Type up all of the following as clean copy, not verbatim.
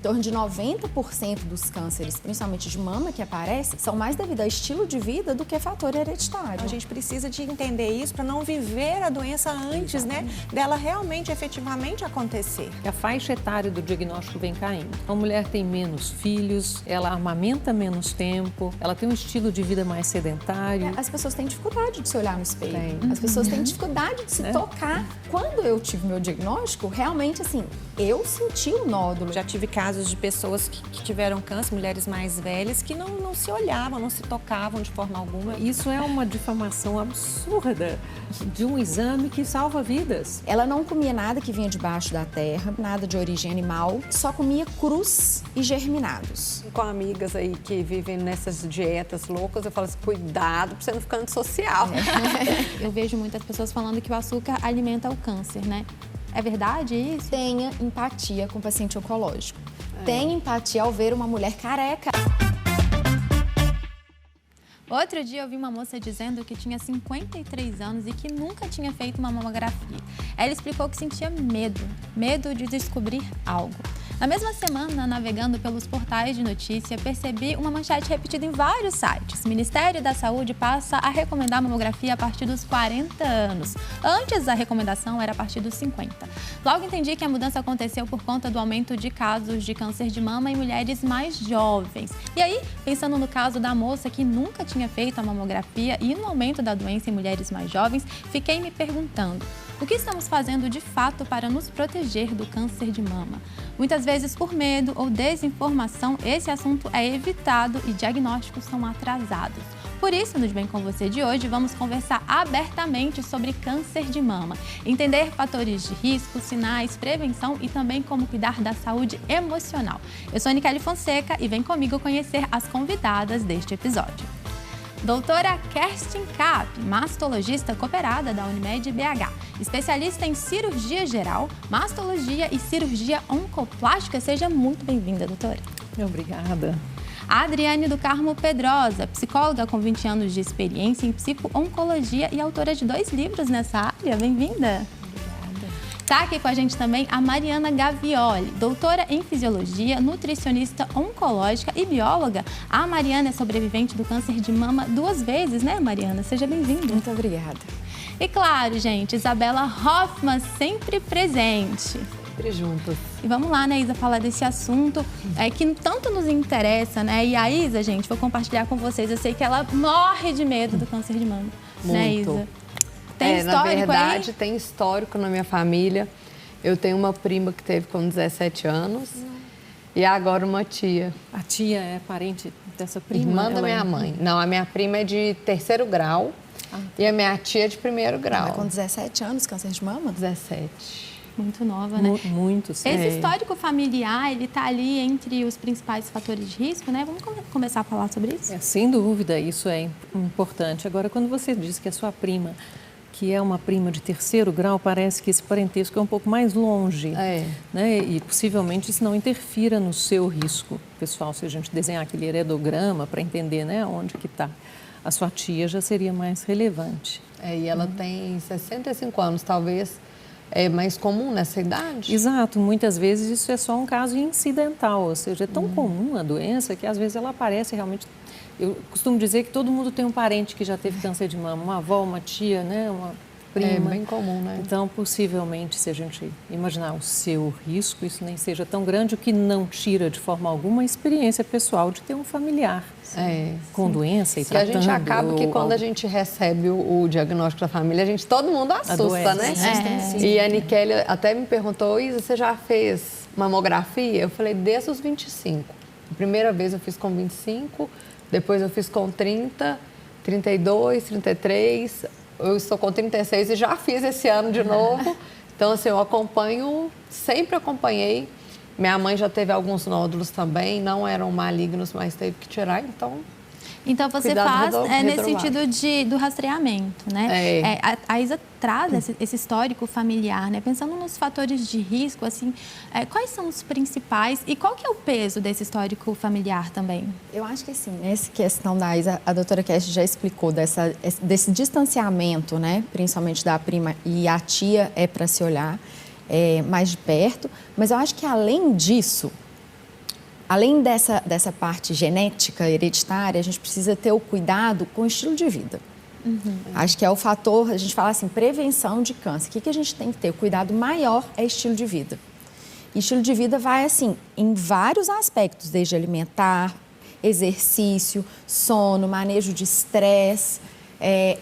torno de 90% dos cânceres, principalmente de mama, que aparecem, são mais devido ao estilo de vida do que fator hereditário. A gente precisa de entender isso para não viver a doença antes, né, dela realmente, efetivamente acontecer. A faixa etária do diagnóstico vem caindo. A mulher tem menos filhos, ela amamenta menos tempo, ela tem um estilo de vida mais sedentário. As pessoas têm dificuldade de se olhar no espelho. As pessoas têm dificuldade de se tocar. Quando eu tive meu diagnóstico, realmente, assim, eu senti o nódulo. Já tive casos de pessoas que tiveram câncer, mulheres mais velhas, que não se olhavam, não se tocavam de forma alguma. Isso é uma difamação absurda de um exame que salva vidas. Ela não comia nada que vinha debaixo da terra, nada de origem animal, só comia crus e germinados. Com amigas aí que vivem nessas dietas loucas, eu falo assim, cuidado pra você não ficar antissocial. Eu vejo muitas pessoas falando que o açúcar alimenta o câncer, né? É verdade isso? Tenha empatia com o paciente oncológico. Tenha empatia ao ver uma mulher careca. Outro dia eu vi uma moça dizendo que tinha 53 anos e que nunca tinha feito uma mamografia. Ela explicou que sentia medo de descobrir algo. Na mesma semana, navegando pelos portais de notícia, percebi uma manchete repetida em vários sites. O Ministério da Saúde passa a recomendar a mamografia a partir dos 40 anos. Antes, a recomendação era a partir dos 50. Logo entendi que a mudança aconteceu por conta do aumento de casos de câncer de mama em mulheres mais jovens. E aí, pensando no caso da moça que nunca tinha feito a mamografia e no aumento da doença em mulheres mais jovens, fiquei me perguntando: o que estamos fazendo de fato para nos proteger do câncer de mama? Muitas vezes, por medo ou desinformação, esse assunto é evitado e diagnósticos são atrasados. Por isso, no De Bem Com Você de hoje, vamos conversar abertamente sobre câncer de mama, entender fatores de risco, sinais, prevenção e também como cuidar da saúde emocional. Eu sou a Nicele Fonseca e vem comigo conhecer as convidadas deste episódio. Doutora Kerstin Kapp, mastologista cooperada da Unimed BH, especialista em cirurgia geral, mastologia e cirurgia oncoplástica. Seja muito bem-vinda, doutora. Obrigada. A Adriane do Carmo Pedrosa, psicóloga com 20 anos de experiência em psico-oncologia e autora de 2 livros nessa área. Bem-vinda. Está aqui com a gente também a Mariana Gavioli, doutora em fisiologia, nutricionista oncológica e bióloga. A Mariana é sobrevivente do câncer de mama 2 vezes, né, Mariana? Seja bem-vinda. Muito obrigada. E claro, gente, Isabela Hoffman, sempre presente. Sempre juntas. E vamos lá, né, Isa, falar desse assunto que tanto nos interessa, né? E a Isa, gente, vou compartilhar com vocês. Eu sei que ela morre de medo do câncer de mama. Muito. Né, Isa? Tem histórico na verdade, aí? Tem histórico na minha família. Eu tenho uma prima que teve com 17 anos e agora uma tia. A tia é parente dessa prima? Irmã da minha mãe. Não, a minha prima é de 3º grau e a minha tia é de 1º grau. Ela com 17 anos, câncer de mama? 17. Muito nova, né? Muito, sim. Esse histórico familiar, ele tá ali entre os principais fatores de risco, né? Vamos começar a falar sobre isso? Sem dúvida, isso é importante. Agora, quando você diz que a sua prima, que é uma prima de 3º grau, parece que esse parentesco é um pouco mais longe. Né? E possivelmente isso não interfira no seu risco pessoal. Se a gente desenhar aquele heredograma para entender, né, onde que está a sua tia, já seria mais relevante. E ela tem 65 anos, talvez é mais comum nessa idade? Exato, muitas vezes isso é só um caso incidental, ou seja, é tão comum a doença que às vezes ela aparece realmente. Eu costumo dizer que todo mundo tem um parente que já teve câncer de mama, uma avó, uma tia, né, uma prima. É bem comum, né? Então, possivelmente, se a gente imaginar o seu risco, isso nem seja tão grande, o que não tira de forma alguma a experiência pessoal de ter um familiar com doença e tratando. E a gente acaba que quando a gente recebe o diagnóstico da família, todo mundo assusta, né? E a Nicele até me perguntou: Isa, você já fez mamografia? Eu falei, desde os 25. A primeira vez eu fiz com 25, depois eu fiz com 30, 32, 33, eu estou com 36 e já fiz esse ano de novo. Então, assim, eu acompanho, sempre acompanhei. Minha mãe já teve alguns nódulos também, não eram malignos, mas teve que tirar, então... Então, você faz nesse sentido do rastreamento, né? A Isa traz esse histórico familiar, né? Pensando nos fatores de risco, assim, quais são os principais e qual que é o peso desse histórico familiar também? Eu acho que, assim, nessa questão da Isa, a doutora Kerstin já explicou desse distanciamento, né? Principalmente da prima e a tia é para se olhar mais de perto, mas eu acho que, além disso, além dessa parte genética, hereditária, a gente precisa ter o cuidado com o estilo de vida. Acho que é o fator, a gente fala assim, prevenção de câncer. O que a gente tem que ter? O cuidado maior é estilo de vida. E estilo de vida vai, assim, em vários aspectos, desde alimentar, exercício, sono, manejo de estresse,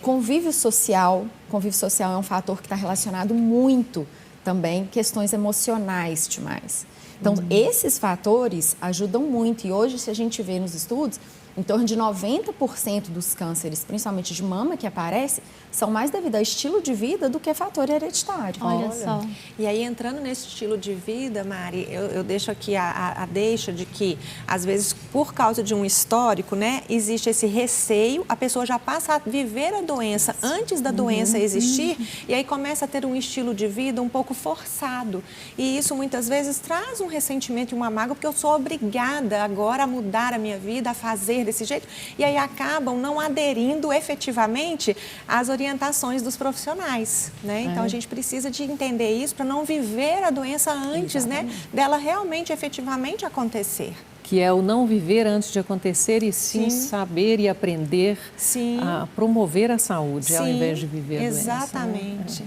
convívio social. Convívio social é um fator que está relacionado muito também, questões emocionais demais. Então, esses fatores ajudam muito. E hoje, se a gente vê nos estudos, em torno de 90% dos cânceres, principalmente de mama, que aparecem, são mais devido ao estilo de vida do que fator hereditário. Olha só. E aí, entrando nesse estilo de vida, Mari, eu deixo aqui a deixa de que, às vezes, por causa de um histórico, né, existe esse receio, a pessoa já passa a viver a doença antes da doença existir, e aí começa a ter um estilo de vida um pouco forçado. E isso, muitas vezes, traz um ressentimento e uma mágoa, porque eu sou obrigada agora a mudar a minha vida, a fazer desse jeito, e aí acabam não aderindo efetivamente às orientações dos profissionais, né? Então, a gente precisa de entender isso para não viver a doença antes, né, dela realmente, efetivamente acontecer. Que é o não viver antes de acontecer e sim saber e aprender a promover a saúde ao invés de viver a doença. Exatamente.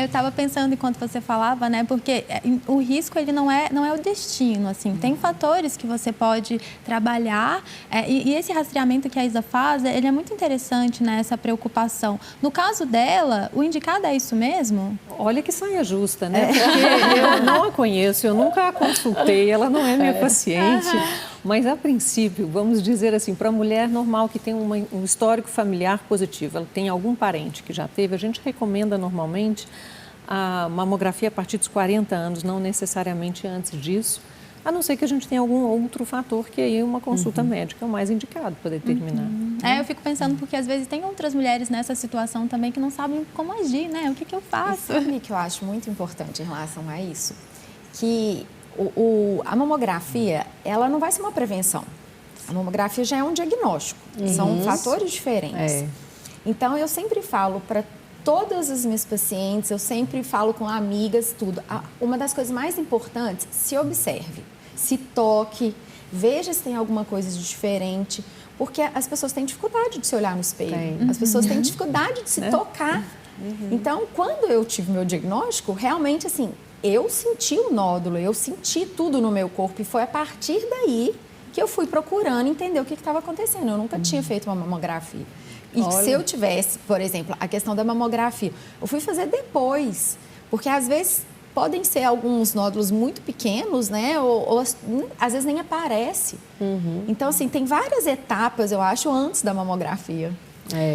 Eu estava pensando enquanto você falava, né? Porque o risco ele não é o destino, assim. Tem fatores que você pode trabalhar e esse rastreamento que a Isa faz, ele é muito interessante, né? Essa preocupação. No caso dela, o indicado é isso mesmo? Olha que saia justa, né? Porque eu não a conheço, eu nunca a consultei, ela não é minha paciente. Mas, a princípio, vamos dizer assim, para a mulher normal que tem um histórico familiar positivo, ela tem algum parente que já teve, a gente recomenda normalmente a mamografia a partir dos 40 anos, não necessariamente antes disso, a não ser que a gente tenha algum outro fator que aí uma consulta médica é o mais indicado para determinar. Eu fico pensando porque às vezes tem outras mulheres nessa situação também que não sabem como agir, né? O que eu faço? E sabe que eu acho muito importante em relação a isso? Que a mamografia, ela não vai ser uma prevenção. A mamografia já é um diagnóstico. São fatores diferentes. Então, eu sempre falo para todas as minhas pacientes, eu sempre falo com amigas, tudo. Uma das coisas mais importantes, se observe, se toque, veja se tem alguma coisa de diferente, porque as pessoas têm dificuldade de se olhar no espelho. As pessoas têm dificuldade de se tocar. Então, quando eu tive meu diagnóstico, realmente, assim, eu senti o nódulo, eu senti tudo no meu corpo e foi a partir daí que eu fui procurando entender o que estava acontecendo. Eu nunca tinha feito uma mamografia. E se eu tivesse, por exemplo, a questão da mamografia, eu fui fazer depois, porque às vezes podem ser alguns nódulos muito pequenos, né? Ou às vezes nem aparece. Então, assim, tem várias etapas, eu acho, antes da mamografia.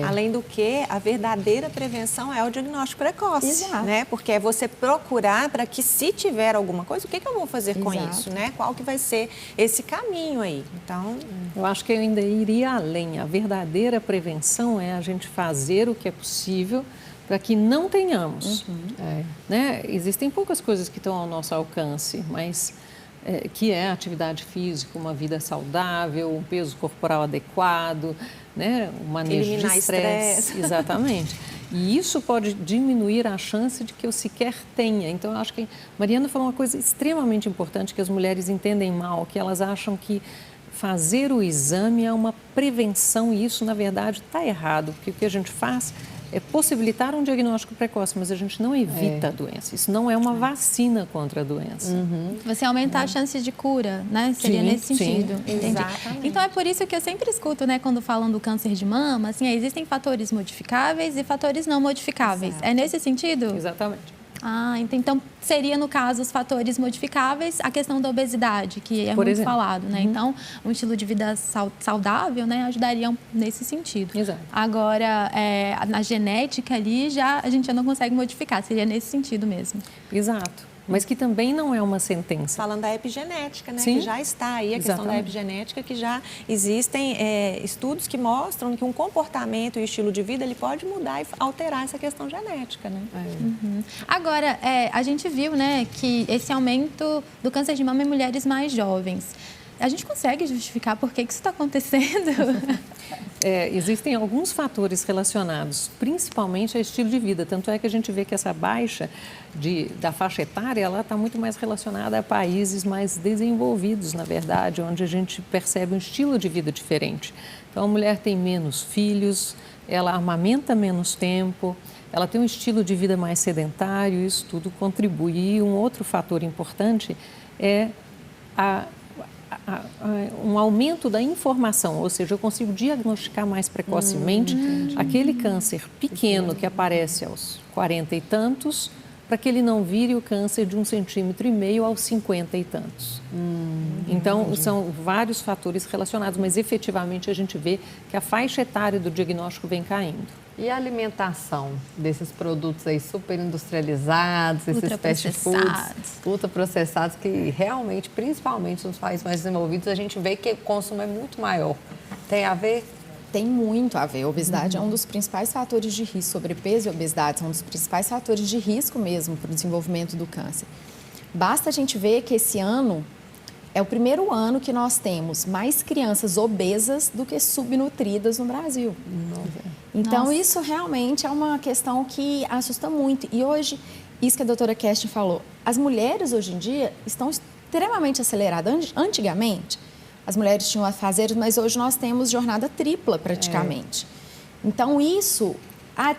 Além do que, a verdadeira prevenção é o diagnóstico precoce, né? Porque é você procurar para que, se tiver alguma coisa, o que eu vou fazer com isso, né? Qual que vai ser esse caminho aí? Então, eu acho que eu ainda iria além. A verdadeira prevenção é a gente fazer o que é possível para que não tenhamos. Né? Existem poucas coisas que estão ao nosso alcance, mas que é a atividade física, uma vida saudável, um peso corporal adequado, né? O manejo de estresse. Exatamente. E isso pode diminuir a chance de que eu sequer tenha. Então, eu acho que a Mariana falou uma coisa extremamente importante que as mulheres entendem mal, que elas acham que fazer o exame é uma prevenção e isso, na verdade, está errado, porque o que a gente faz é possibilitar um diagnóstico precoce, mas a gente não evita a doença. Isso não é uma vacina contra a doença. Você aumenta a chance de cura, né? Seria nesse sentido. Exatamente. Então, é por isso que eu sempre escuto, né, quando falam do câncer de mama, assim, existem fatores modificáveis e fatores não modificáveis. É nesse sentido? Exatamente. Então, seria, no caso, os fatores modificáveis, a questão da obesidade, que é muito falado, né? Então, um estilo de vida saudável, né, ajudaria nesse sentido. Exato. Agora, na genética ali, a gente já não consegue modificar, seria nesse sentido mesmo. Exato. Mas que também não é uma sentença. Falando da epigenética, né? Sim. Que já está aí, a questão da epigenética, que já existem estudos que mostram que um comportamento e estilo de vida, ele pode mudar e alterar essa questão genética, né? Agora, a gente viu, né, que esse aumento do câncer de mama em mulheres mais jovens. a gente consegue justificar por que isso está acontecendo? Existem alguns fatores relacionados, principalmente ao estilo de vida. Tanto é que a gente vê que essa baixa da faixa etária, ela está muito mais relacionada a países mais desenvolvidos, na verdade, onde a gente percebe um estilo de vida diferente. Então, a mulher tem menos filhos, ela amamenta menos tempo, ela tem um estilo de vida mais sedentário, isso tudo contribui. E um outro fator importante é um aumento da informação, ou seja, eu consigo diagnosticar mais precocemente aquele câncer pequeno que aparece aos 40 e tantos, para que ele não vire o câncer de 1,5 centímetro aos 50 e tantos. Então, são vários fatores relacionados, mas efetivamente a gente vê que a faixa etária do diagnóstico vem caindo. E a alimentação desses produtos aí super industrializados, esses fast foods, ultraprocessados, que realmente, principalmente nos países mais desenvolvidos, a gente vê que o consumo é muito maior. Tem a ver? Tem muito a ver. A obesidade é um dos principais fatores de risco. Sobrepeso e obesidade são um dos principais fatores de risco mesmo para o desenvolvimento do câncer. Basta a gente ver que esse ano é o primeiro ano que nós temos mais crianças obesas do que subnutridas no Brasil. Então, isso realmente é uma questão que assusta muito. E hoje, isso que a doutora Kerstin falou, as mulheres hoje em dia estão extremamente aceleradas. Antigamente, as mulheres tinham afazeres, mas hoje nós temos jornada tripla praticamente. Então, isso...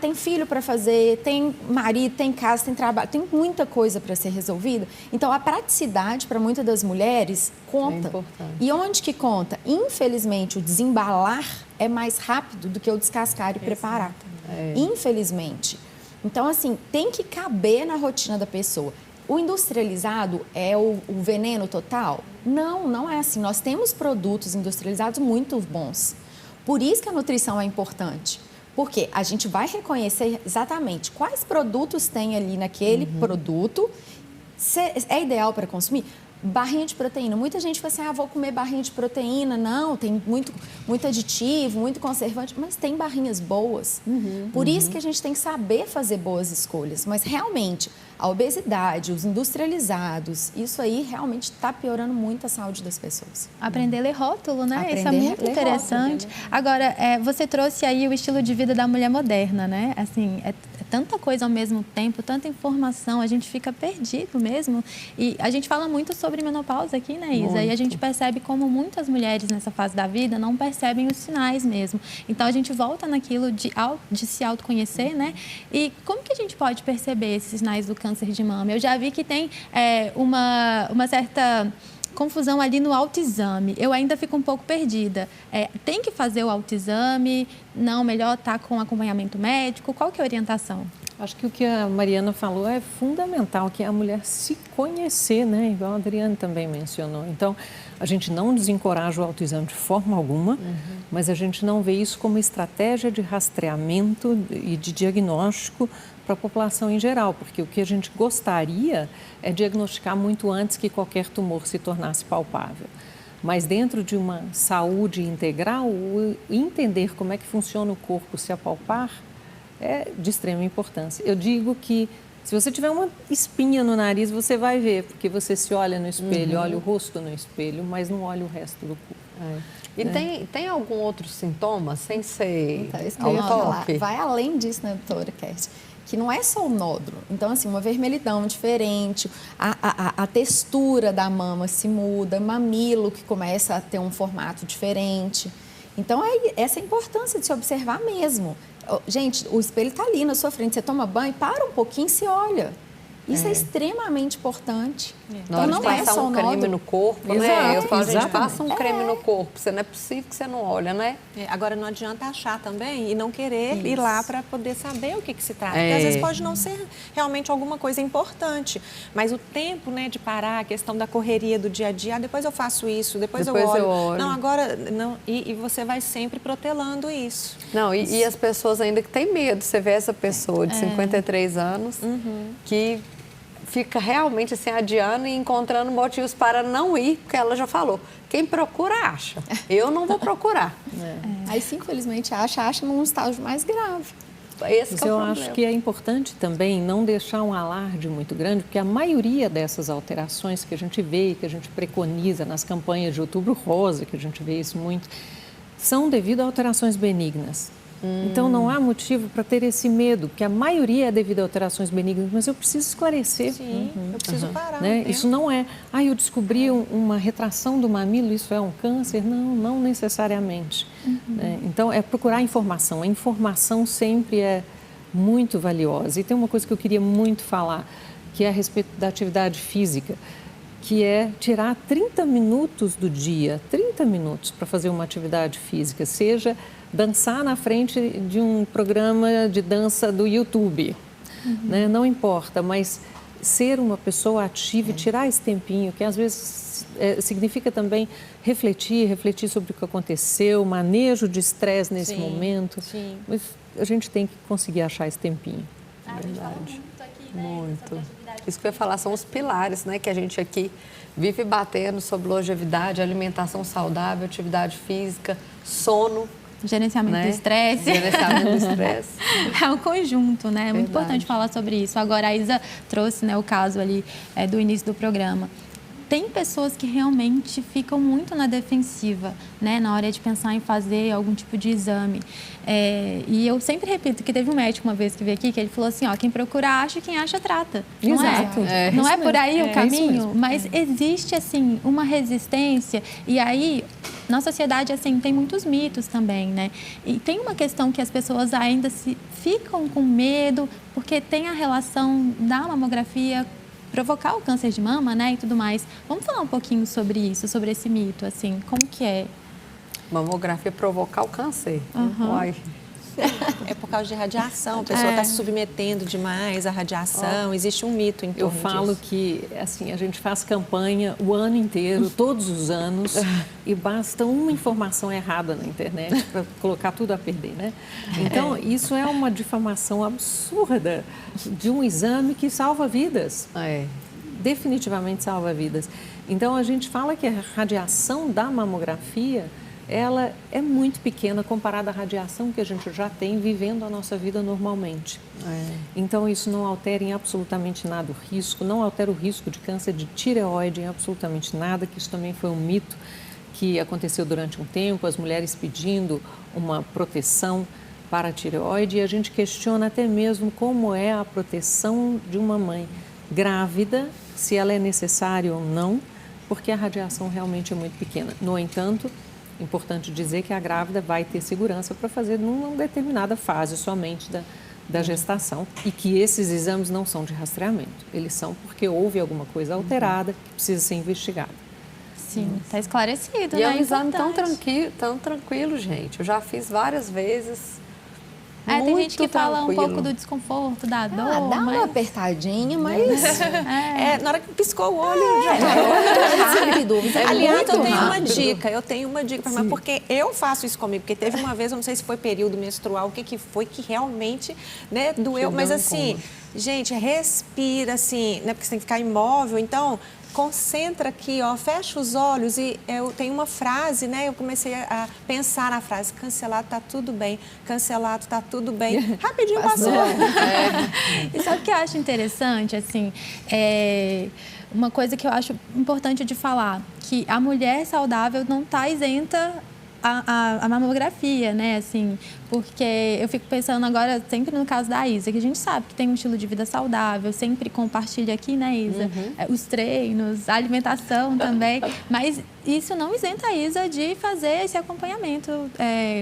tem filho para fazer, tem marido, tem casa, tem trabalho, tem muita coisa para ser resolvida. Então, a praticidade para muitas das mulheres conta. E onde que conta? Infelizmente, o desembalar é mais rápido do que o descascar e preparar. Infelizmente. Então, assim, tem que caber na rotina da pessoa. O industrializado é o veneno total? Não, não é assim. Nós temos produtos industrializados muito bons. Por isso que a nutrição é importante. Porque a gente vai reconhecer exatamente quais produtos tem ali naquele produto. É ideal para consumir? Barrinha de proteína. Muita gente fala assim, vou comer barrinha de proteína. Não, tem muito aditivo, muito conservante, mas tem barrinhas boas. Por isso que a gente tem que saber fazer boas escolhas. Mas realmente, a obesidade, os industrializados, isso aí realmente está piorando muito a saúde das pessoas. Aprender a ler rótulo, né? Isso é muito interessante. Agora, você trouxe aí o estilo de vida da mulher moderna, né? Assim, é tanta coisa ao mesmo tempo, tanta informação, a gente fica perdido mesmo. E a gente fala muito sobre menopausa aqui, né, Isa? Muito. E a gente percebe como muitas mulheres nessa fase da vida não percebem os sinais mesmo. Então, a gente volta naquilo de se autoconhecer, né? E como que a gente pode perceber esses sinais do câncer de mama? Eu já vi que tem uma certa confusão ali no autoexame. Eu ainda fico um pouco perdida. Tem que fazer o autoexame? Não, melhor estar com acompanhamento médico? Qual que é a orientação? Acho que o que a Mariana falou é fundamental, que é a mulher se conhecer, né? Igual a Adriana também mencionou. Então, a gente não desencoraja o autoexame de forma alguma, mas a gente não vê isso como estratégia de rastreamento e de diagnóstico para a população em geral, porque o que a gente gostaria é diagnosticar muito antes que qualquer tumor se tornasse palpável. Mas dentro de uma saúde integral, entender como é que funciona o corpo se apalpar é de extrema importância. Eu digo que se você tiver uma espinha no nariz, você vai ver, porque você se olha no espelho, olha o rosto no espelho, mas não olha o resto do corpo. E tem algum outro sintoma, sem ser autópsia? Vai além disso, né, doutora Kerstin? Que não é só o nódulo. Então, assim, uma vermelhidão diferente, a textura da mama se muda, mamilo que começa a ter um formato diferente. Então, essa é a importância de se observar mesmo. Gente, o espelho está ali na sua frente, você toma banho, para um pouquinho e se olha. Isso é extremamente importante. Então, não é só um creme no corpo, né? Eu falo, gente, passa um creme no corpo. Não é possível que você não olha, né? Agora, não adianta achar também e não querer ir lá para poder saber o que se trata. Porque às vezes pode não ser realmente alguma coisa importante. Mas o tempo, né, de parar, a questão da correria do dia a dia, depois eu faço isso, depois eu olho. Não, agora não. E você vai sempre protelando isso. Não, e as pessoas ainda que têm medo. Você vê essa pessoa de 53 anos que fica realmente assim adiando e encontrando motivos para não ir, porque ela já falou, quem procura acha, eu não vou procurar. Aí sim, infelizmente, acha num estágio mais grave. Esse que é o problema. Acho que é importante também não deixar um alarde muito grande, porque a maioria dessas alterações que a gente vê e que a gente preconiza nas campanhas de Outubro Rosa, que a gente vê isso muito, são devido a alterações benignas. Então, não há motivo para ter esse medo, porque a maioria é devido a alterações benignas, mas eu preciso esclarecer. Sim, eu preciso parar. Né? Isso não é, eu descobri uma retração do mamilo, isso é um câncer? Não, não necessariamente. Né? Então, é procurar informação. A informação sempre é muito valiosa. E tem uma coisa que eu queria muito falar, que é a respeito da atividade física, que é tirar 30 minutos do dia, 30 minutos para fazer uma atividade física, seja dançar na frente de um programa de dança do YouTube, né? Não importa, mas ser uma pessoa ativa e tirar esse tempinho, que às vezes significa também refletir sobre o que aconteceu, manejo de estresse nesse momento, mas a gente tem que conseguir achar esse tempinho. Verdade. Muito. Isso que eu ia falar são os pilares, né, que a gente aqui vive batendo sobre longevidade, alimentação saudável, atividade física, sono. Gerenciamento do estresse. Gerenciamento do estresse. É um conjunto, né? É muito importante falar sobre isso. Agora, a Isa trouxe, né, o caso ali do início do programa. Tem pessoas que realmente ficam muito na defensiva, né, na hora de pensar em fazer algum tipo de exame. E eu sempre repito que teve um médico uma vez que veio aqui, que ele falou assim, quem procura acha, quem acha trata. Não Exato. Não é por aí o caminho, mas existe, assim, uma resistência. E aí, na sociedade, assim, tem muitos mitos também, né? E tem uma questão que as pessoas ainda ficam com medo, porque tem a relação da mamografia provocar o câncer de mama, né, e tudo mais. Vamos falar um pouquinho sobre isso, sobre esse mito, assim, como que é? Mamografia provocar o câncer? Uai. É por causa de radiação, a pessoa está se submetendo demais à radiação, existe um mito em torno disso. Eu falo que, assim, a gente faz campanha o ano inteiro, todos os anos, e basta uma informação errada na internet para colocar tudo a perder, né? Então, isso é uma difamação absurda de um exame que salva vidas. Definitivamente salva vidas. Então, a gente fala que a radiação da mamografia, ela é muito pequena comparada à radiação que a gente já tem vivendo a nossa vida normalmente. Então, isso não altera em absolutamente nada o risco, não altera o risco de câncer de tireoide em absolutamente nada, que isso também foi um mito que aconteceu durante um tempo, as mulheres pedindo uma proteção para a tireoide, e a gente questiona até mesmo como é a proteção de uma mãe grávida, se ela é necessária ou não, porque a radiação realmente é muito pequena. No entanto, importante dizer que a grávida vai ter segurança para fazer numa determinada fase somente da gestação e que esses exames não são de rastreamento. Eles são porque houve alguma coisa alterada que precisa ser investigada. Sim, está esclarecido, né? E é um exame tão tranquilo, gente. Eu já fiz várias vezes. Tem gente que fala um pouco do desconforto, da dor. Dá uma apertadinha, mas... na hora que piscou o olho, já rápido. Aliás, eu tenho uma dica, mas porque eu faço isso comigo, porque teve uma vez, eu não sei se foi período menstrual, o que foi que realmente, né, doeu, mas assim, gente, respira, assim, né, porque você tem que ficar imóvel, então... Concentra aqui, fecha os olhos e eu tenho uma frase, né? Eu comecei a pensar na frase, cancelado, tá tudo bem, cancelado, tá tudo bem. Rapidinho passou. E sabe o que eu acho interessante, assim, uma coisa que eu acho importante de falar, que a mulher saudável não está isenta a mamografia, né, assim, porque eu fico pensando agora sempre no caso da Isa, que a gente sabe que tem um estilo de vida saudável, sempre compartilha aqui, né, Isa, os treinos, a alimentação também, mas isso não isenta a Isa de fazer esse acompanhamento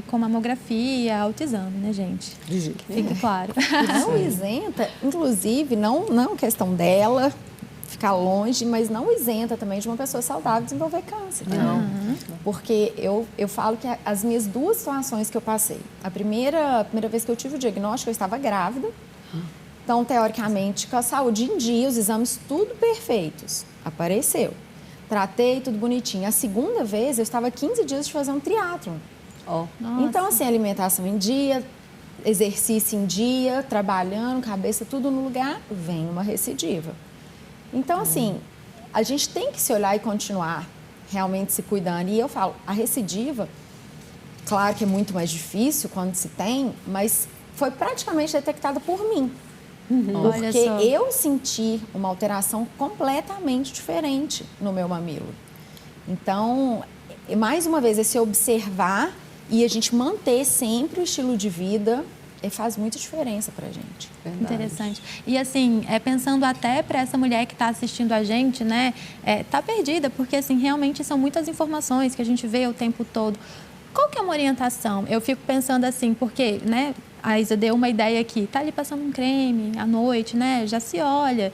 com mamografia, autoexame, né, gente? Fique claro. Não isenta, inclusive, não questão dela ficar longe, mas não isenta também de uma pessoa saudável desenvolver câncer. Não. Porque eu falo que as minhas duas situações que eu passei, a primeira vez que eu tive o diagnóstico, eu estava grávida. Então, teoricamente, com a saúde em dia, os exames tudo perfeitos. Apareceu. Tratei, tudo bonitinho. A segunda vez, eu estava 15 dias de fazer um triatlon. Então, assim, alimentação em dia, exercício em dia, trabalhando, cabeça tudo no lugar, vem uma recidiva. Então, assim, a gente tem que se olhar e continuar realmente se cuidando. E eu falo, a recidiva, claro que é muito mais difícil quando se tem, mas foi praticamente detectada por mim. Porque eu senti uma alteração completamente diferente no meu mamilo. Então, mais uma vez, esse observar e a gente manter sempre o estilo de vida faz muita diferença pra gente. Verdade. Interessante. E assim, pensando até para essa mulher que está assistindo a gente, né, tá perdida, porque assim, realmente são muitas informações que a gente vê o tempo todo. Qual que é uma orientação? Eu fico pensando assim, porque, né, a Isa deu uma ideia aqui, tá ali passando um creme à noite, né, já se olha.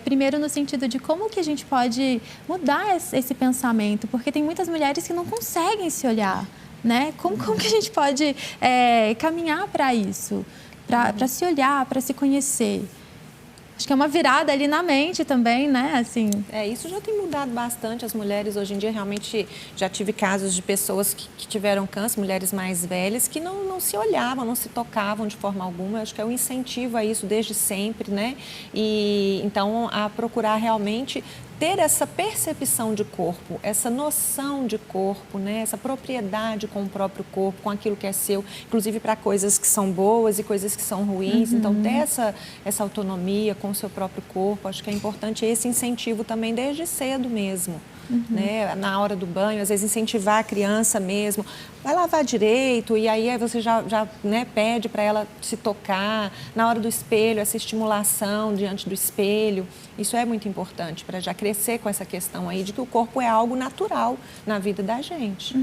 Primeiro no sentido de como que a gente pode mudar esse pensamento, porque tem muitas mulheres que não conseguem se olhar, né? Como que a gente pode caminhar para isso, para se olhar, para se conhecer? Acho que é uma virada ali na mente também, né? Assim. Isso já tem mudado bastante. As mulheres, hoje em dia, realmente, já tive casos de pessoas que tiveram câncer, mulheres mais velhas, que não se olhavam, não se tocavam de forma alguma. Eu acho que é um incentivo a isso desde sempre, né? E, então, a procurar realmente ter essa percepção de corpo, essa noção de corpo, né? Essa propriedade com o próprio corpo, com aquilo que é seu, inclusive para coisas que são boas e coisas que são ruins. Então, ter essa autonomia com o seu próprio corpo, acho que é importante esse incentivo também desde cedo mesmo. Né? Na hora do banho, às vezes incentivar a criança mesmo, vai lavar direito, e aí você já né, pede para ela se tocar. Na hora do espelho, essa estimulação diante do espelho, isso é muito importante para já crescer com essa questão aí de que o corpo é algo natural na vida da gente.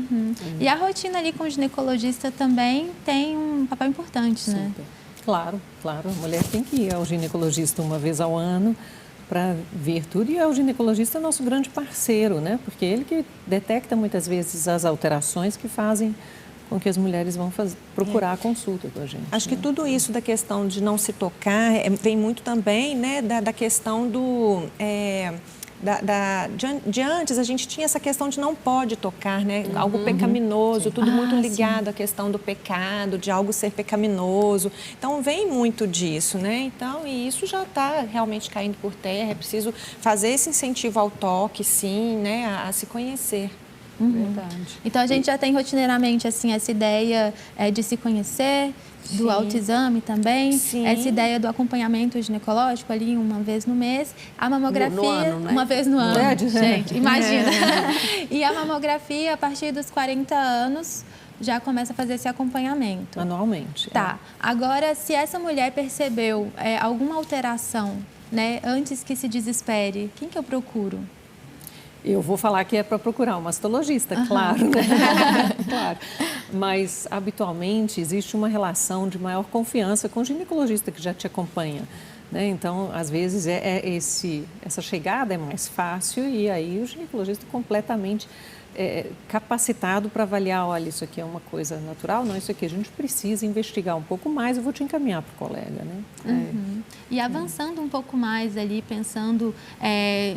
E a rotina ali com o ginecologista também tem um papel importante, né? Claro, claro. A mulher tem que ir ao ginecologista uma vez ao ano para ver tudo, e o ginecologista é nosso grande parceiro, né? Porque ele que detecta muitas vezes as alterações que fazem com que as mulheres vão procurar a consulta com a gente. Acho que tudo isso da questão de não se tocar vem muito também, né, da questão do... de antes a gente tinha essa questão de não pode tocar, né? Algo pecaminoso, tudo muito ligado à questão do pecado, de algo ser pecaminoso. Então vem muito disso, né? Então, e isso já está realmente caindo por terra. É preciso fazer esse incentivo ao toque, sim, né? A se conhecer. Verdade. Então a gente já tem rotineiramente assim essa ideia de se conhecer, do autoexame também, essa ideia do acompanhamento ginecológico ali uma vez no mês, a mamografia no ano, né? uma vez no ano, gente, imagina. E a mamografia a partir dos 40 anos já começa a fazer esse acompanhamento. Anualmente. Tá. Agora, se essa mulher percebeu alguma alteração, né, antes que se desespere, quem que eu procuro? Eu vou falar que é para procurar um mastologista, claro, né? Claro. Mas, habitualmente, existe uma relação de maior confiança com o ginecologista que já te acompanha, né? Então, às vezes, essa chegada é mais fácil e aí o ginecologista completamente capacitado para avaliar, olha, isso aqui é uma coisa natural, não, isso aqui a gente precisa investigar um pouco mais, eu vou te encaminhar para o colega, né? E avançando um pouco mais ali, pensando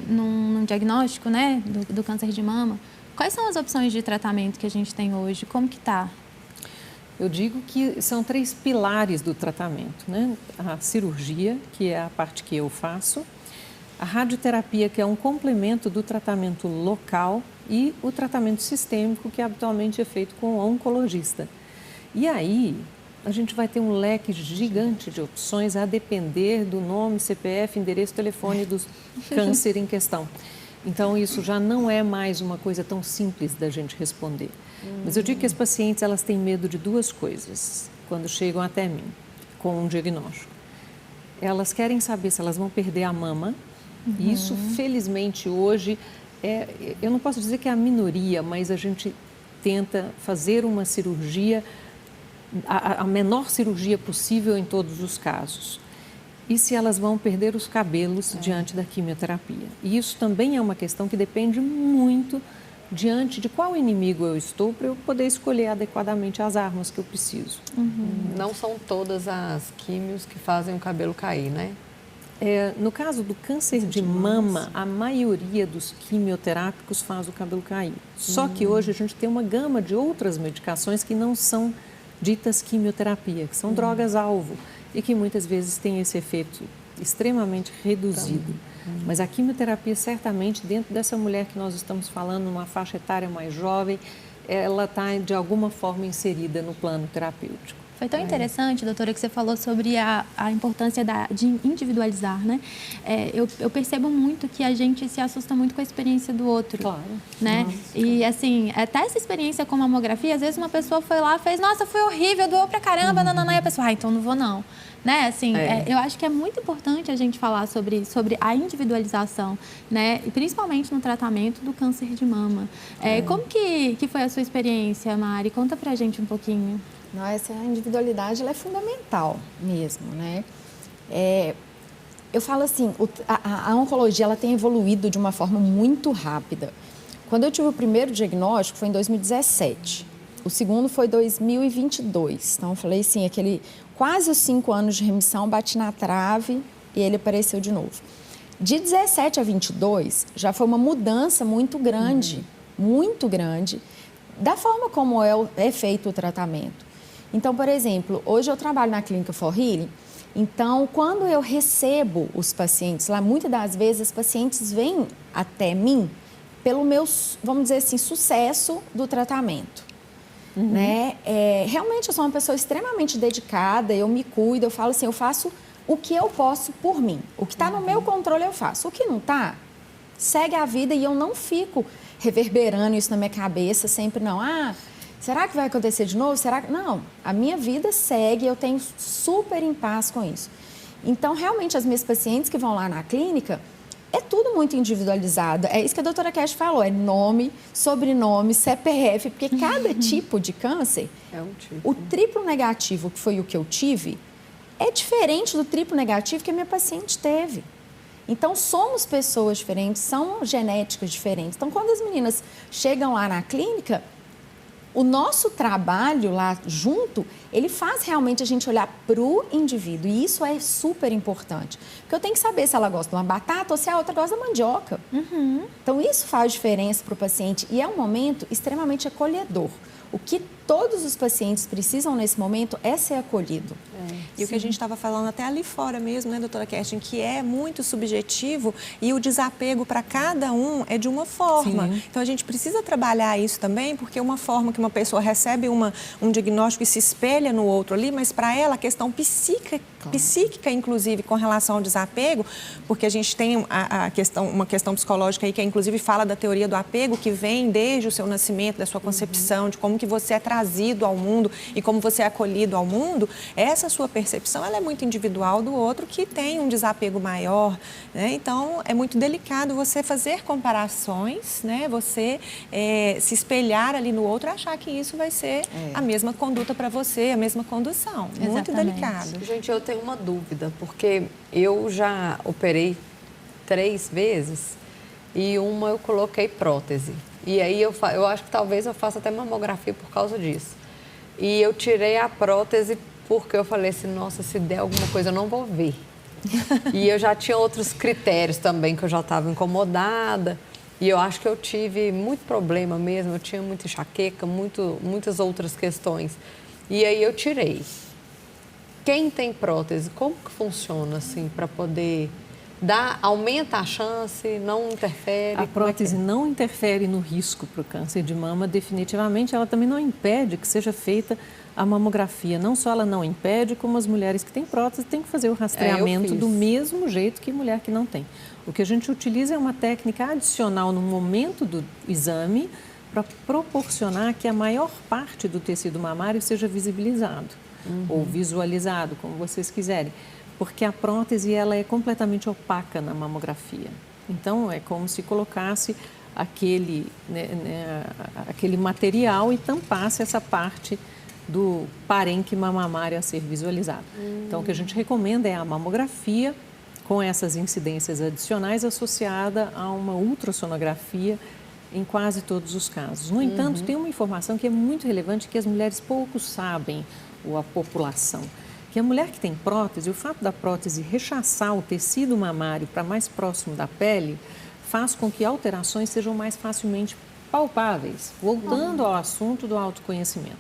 num diagnóstico, né, do câncer de mama, quais são as opções de tratamento que a gente tem hoje? Como que está? Eu digo que são 3 pilares do tratamento, né? A cirurgia, que é a parte que eu faço, a radioterapia, que é um complemento do tratamento local, e o tratamento sistêmico, que habitualmente é feito com o oncologista. E aí, a gente vai ter um leque gigante de opções a depender do nome, CPF, endereço, telefone do câncer em questão. Então, isso já não é mais uma coisa tão simples da gente responder. Mas eu digo que as pacientes, elas têm medo de 2 coisas quando chegam até mim com um diagnóstico. Elas querem saber se elas vão perder a mama. E isso, felizmente, hoje, eu não posso dizer que é a minoria, mas a gente tenta fazer uma cirurgia, a menor cirurgia possível em todos os casos. E se elas vão perder os cabelos diante da quimioterapia. E isso também é uma questão que depende muito diante de qual inimigo eu estou para eu poder escolher adequadamente as armas que eu preciso. Não são todas as químios que fazem o cabelo cair, né? No caso do câncer de mama, a maioria dos quimioterápicos faz o cabelo cair. Só que hoje a gente tem uma gama de outras medicações que não são ditas quimioterapia, que são drogas-alvo e que muitas vezes têm esse efeito extremamente reduzido. Mas a quimioterapia, certamente, dentro dessa mulher que nós estamos falando, numa faixa etária mais jovem, ela está de alguma forma inserida no plano terapêutico. Foi tão interessante, doutora, que você falou sobre a importância de individualizar, né? Eu percebo muito que a gente se assusta muito com a experiência do outro. Claro. Né? E, assim, até essa experiência com mamografia, às vezes uma pessoa foi lá, fez, nossa, foi horrível, doeu pra caramba, e a pessoa, então não vou não. Né? Assim, eu acho que é muito importante a gente falar sobre a individualização, né? E principalmente no tratamento do câncer de mama. Como que foi a sua experiência, Mari? Conta pra gente um pouquinho. Não, essa individualidade ela é fundamental mesmo, né? Eu falo assim, a oncologia ela tem evoluído de uma forma muito rápida. Quando eu tive o primeiro diagnóstico foi em 2017. O segundo foi em 2022. Então, eu falei assim, quase os 5 anos de remissão, bati na trave e ele apareceu de novo. De 17 a 22, já foi uma mudança muito grande, da forma como é feito o tratamento. Então, por exemplo, hoje eu trabalho na Clínica For Healing, então, quando eu recebo os pacientes lá, muitas das vezes os pacientes vêm até mim pelo meu, vamos dizer assim, sucesso do tratamento. Né? Realmente eu sou uma pessoa extremamente dedicada, eu me cuido, eu falo assim, eu faço o que eu posso por mim. O que está no meu controle eu faço. O que não está, segue a vida e eu não fico reverberando isso na minha cabeça sempre, não. Será que vai acontecer de novo? Não, a minha vida segue, eu tenho super em paz com isso. Então, realmente, as minhas pacientes que vão lá na clínica, é tudo muito individualizado. É isso que a doutora Cash falou, é nome, sobrenome, CPF, porque cada tipo de câncer, o triplo negativo, que foi o que eu tive, é diferente do triplo negativo que a minha paciente teve. Então, somos pessoas diferentes, são genéticas diferentes. Então, quando as meninas chegam lá na clínica, o nosso trabalho lá junto, ele faz realmente a gente olhar para o indivíduo. E isso é super importante. Porque eu tenho que saber se ela gosta de uma batata ou se a outra gosta da mandioca. Então, isso faz diferença para o paciente. E é um momento extremamente acolhedor. O que todos os pacientes precisam nesse momento é ser acolhido. E o que a gente estava falando até ali fora mesmo, né, doutora Kerstin, que é muito subjetivo e o desapego para cada um é de uma forma. Sim. Então, a gente precisa trabalhar isso também, porque uma forma que uma pessoa recebe um diagnóstico e se espelha no outro ali, mas para ela a questão psíquica, inclusive, com relação ao desapego, porque a gente tem uma questão psicológica aí que inclusive fala da teoria do apego, que vem desde o seu nascimento, da sua concepção, de como que você é trazido ao mundo e como você é acolhido ao mundo. Essa sua percepção ela é muito individual do outro que tem um desapego maior, né? Então, é muito delicado você fazer comparações, né? Você se espelhar ali no outro e achar que isso vai ser a mesma conduta para você, a mesma condução. Muito delicado. Gente, eu tenho uma dúvida, porque eu já operei 3 vezes e uma eu coloquei prótese. E aí eu acho que talvez eu faça até mamografia por causa disso. E eu tirei a prótese porque eu falei assim, nossa, se der alguma coisa eu não vou ver. E eu já tinha outros critérios também, que eu já estava incomodada. E eu acho que eu tive muito problema mesmo, eu tinha muita enxaqueca, muitas outras questões. E aí eu tirei. Quem tem prótese, como que funciona assim, para poder aumenta a chance, não interfere? A prótese não interfere no risco para o câncer de mama, definitivamente. Ela também não impede que seja feita a mamografia. Não só ela não impede, como as mulheres que têm prótese têm que fazer o rastreamento do mesmo jeito que mulher que não tem. O que a gente utiliza é uma técnica adicional no momento do exame para proporcionar que a maior parte do tecido mamário seja visibilizado ou visualizado, como vocês quiserem. Porque a prótese ela é completamente opaca na mamografia. Então, é como se colocasse aquele material e tampasse essa parte do parênquima mamário a ser visualizado. Então, o que a gente recomenda é a mamografia com essas incidências adicionais associada a uma ultrassonografia em quase todos os casos. No entanto, tem uma informação que é muito relevante que as mulheres pouco sabem, ou a população. Que a mulher que tem prótese, o fato da prótese rechaçar o tecido mamário para mais próximo da pele, faz com que alterações sejam mais facilmente palpáveis, voltando ao assunto do autoconhecimento.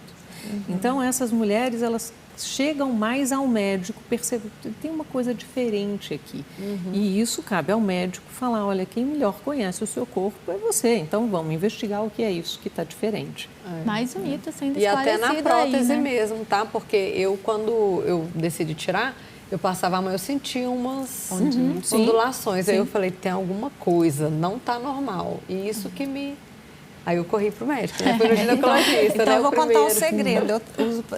Então, essas mulheres, elas chegam mais ao médico, percebem que tem uma coisa diferente aqui. E isso cabe ao médico falar, olha, quem melhor conhece o seu corpo é você, então vamos investigar o que é isso que está diferente. Mais um mito sendo esclarecido. E até na prótese aí, né? mesmo, tá? Porque quando eu decidi tirar, eu passava a mão, eu sentia umas ondulações. Aí eu falei, tem alguma coisa, não tá normal. E isso que me... Aí eu corri pro médico, né? Fui no ginecologista, então né? eu vou contar um segredo.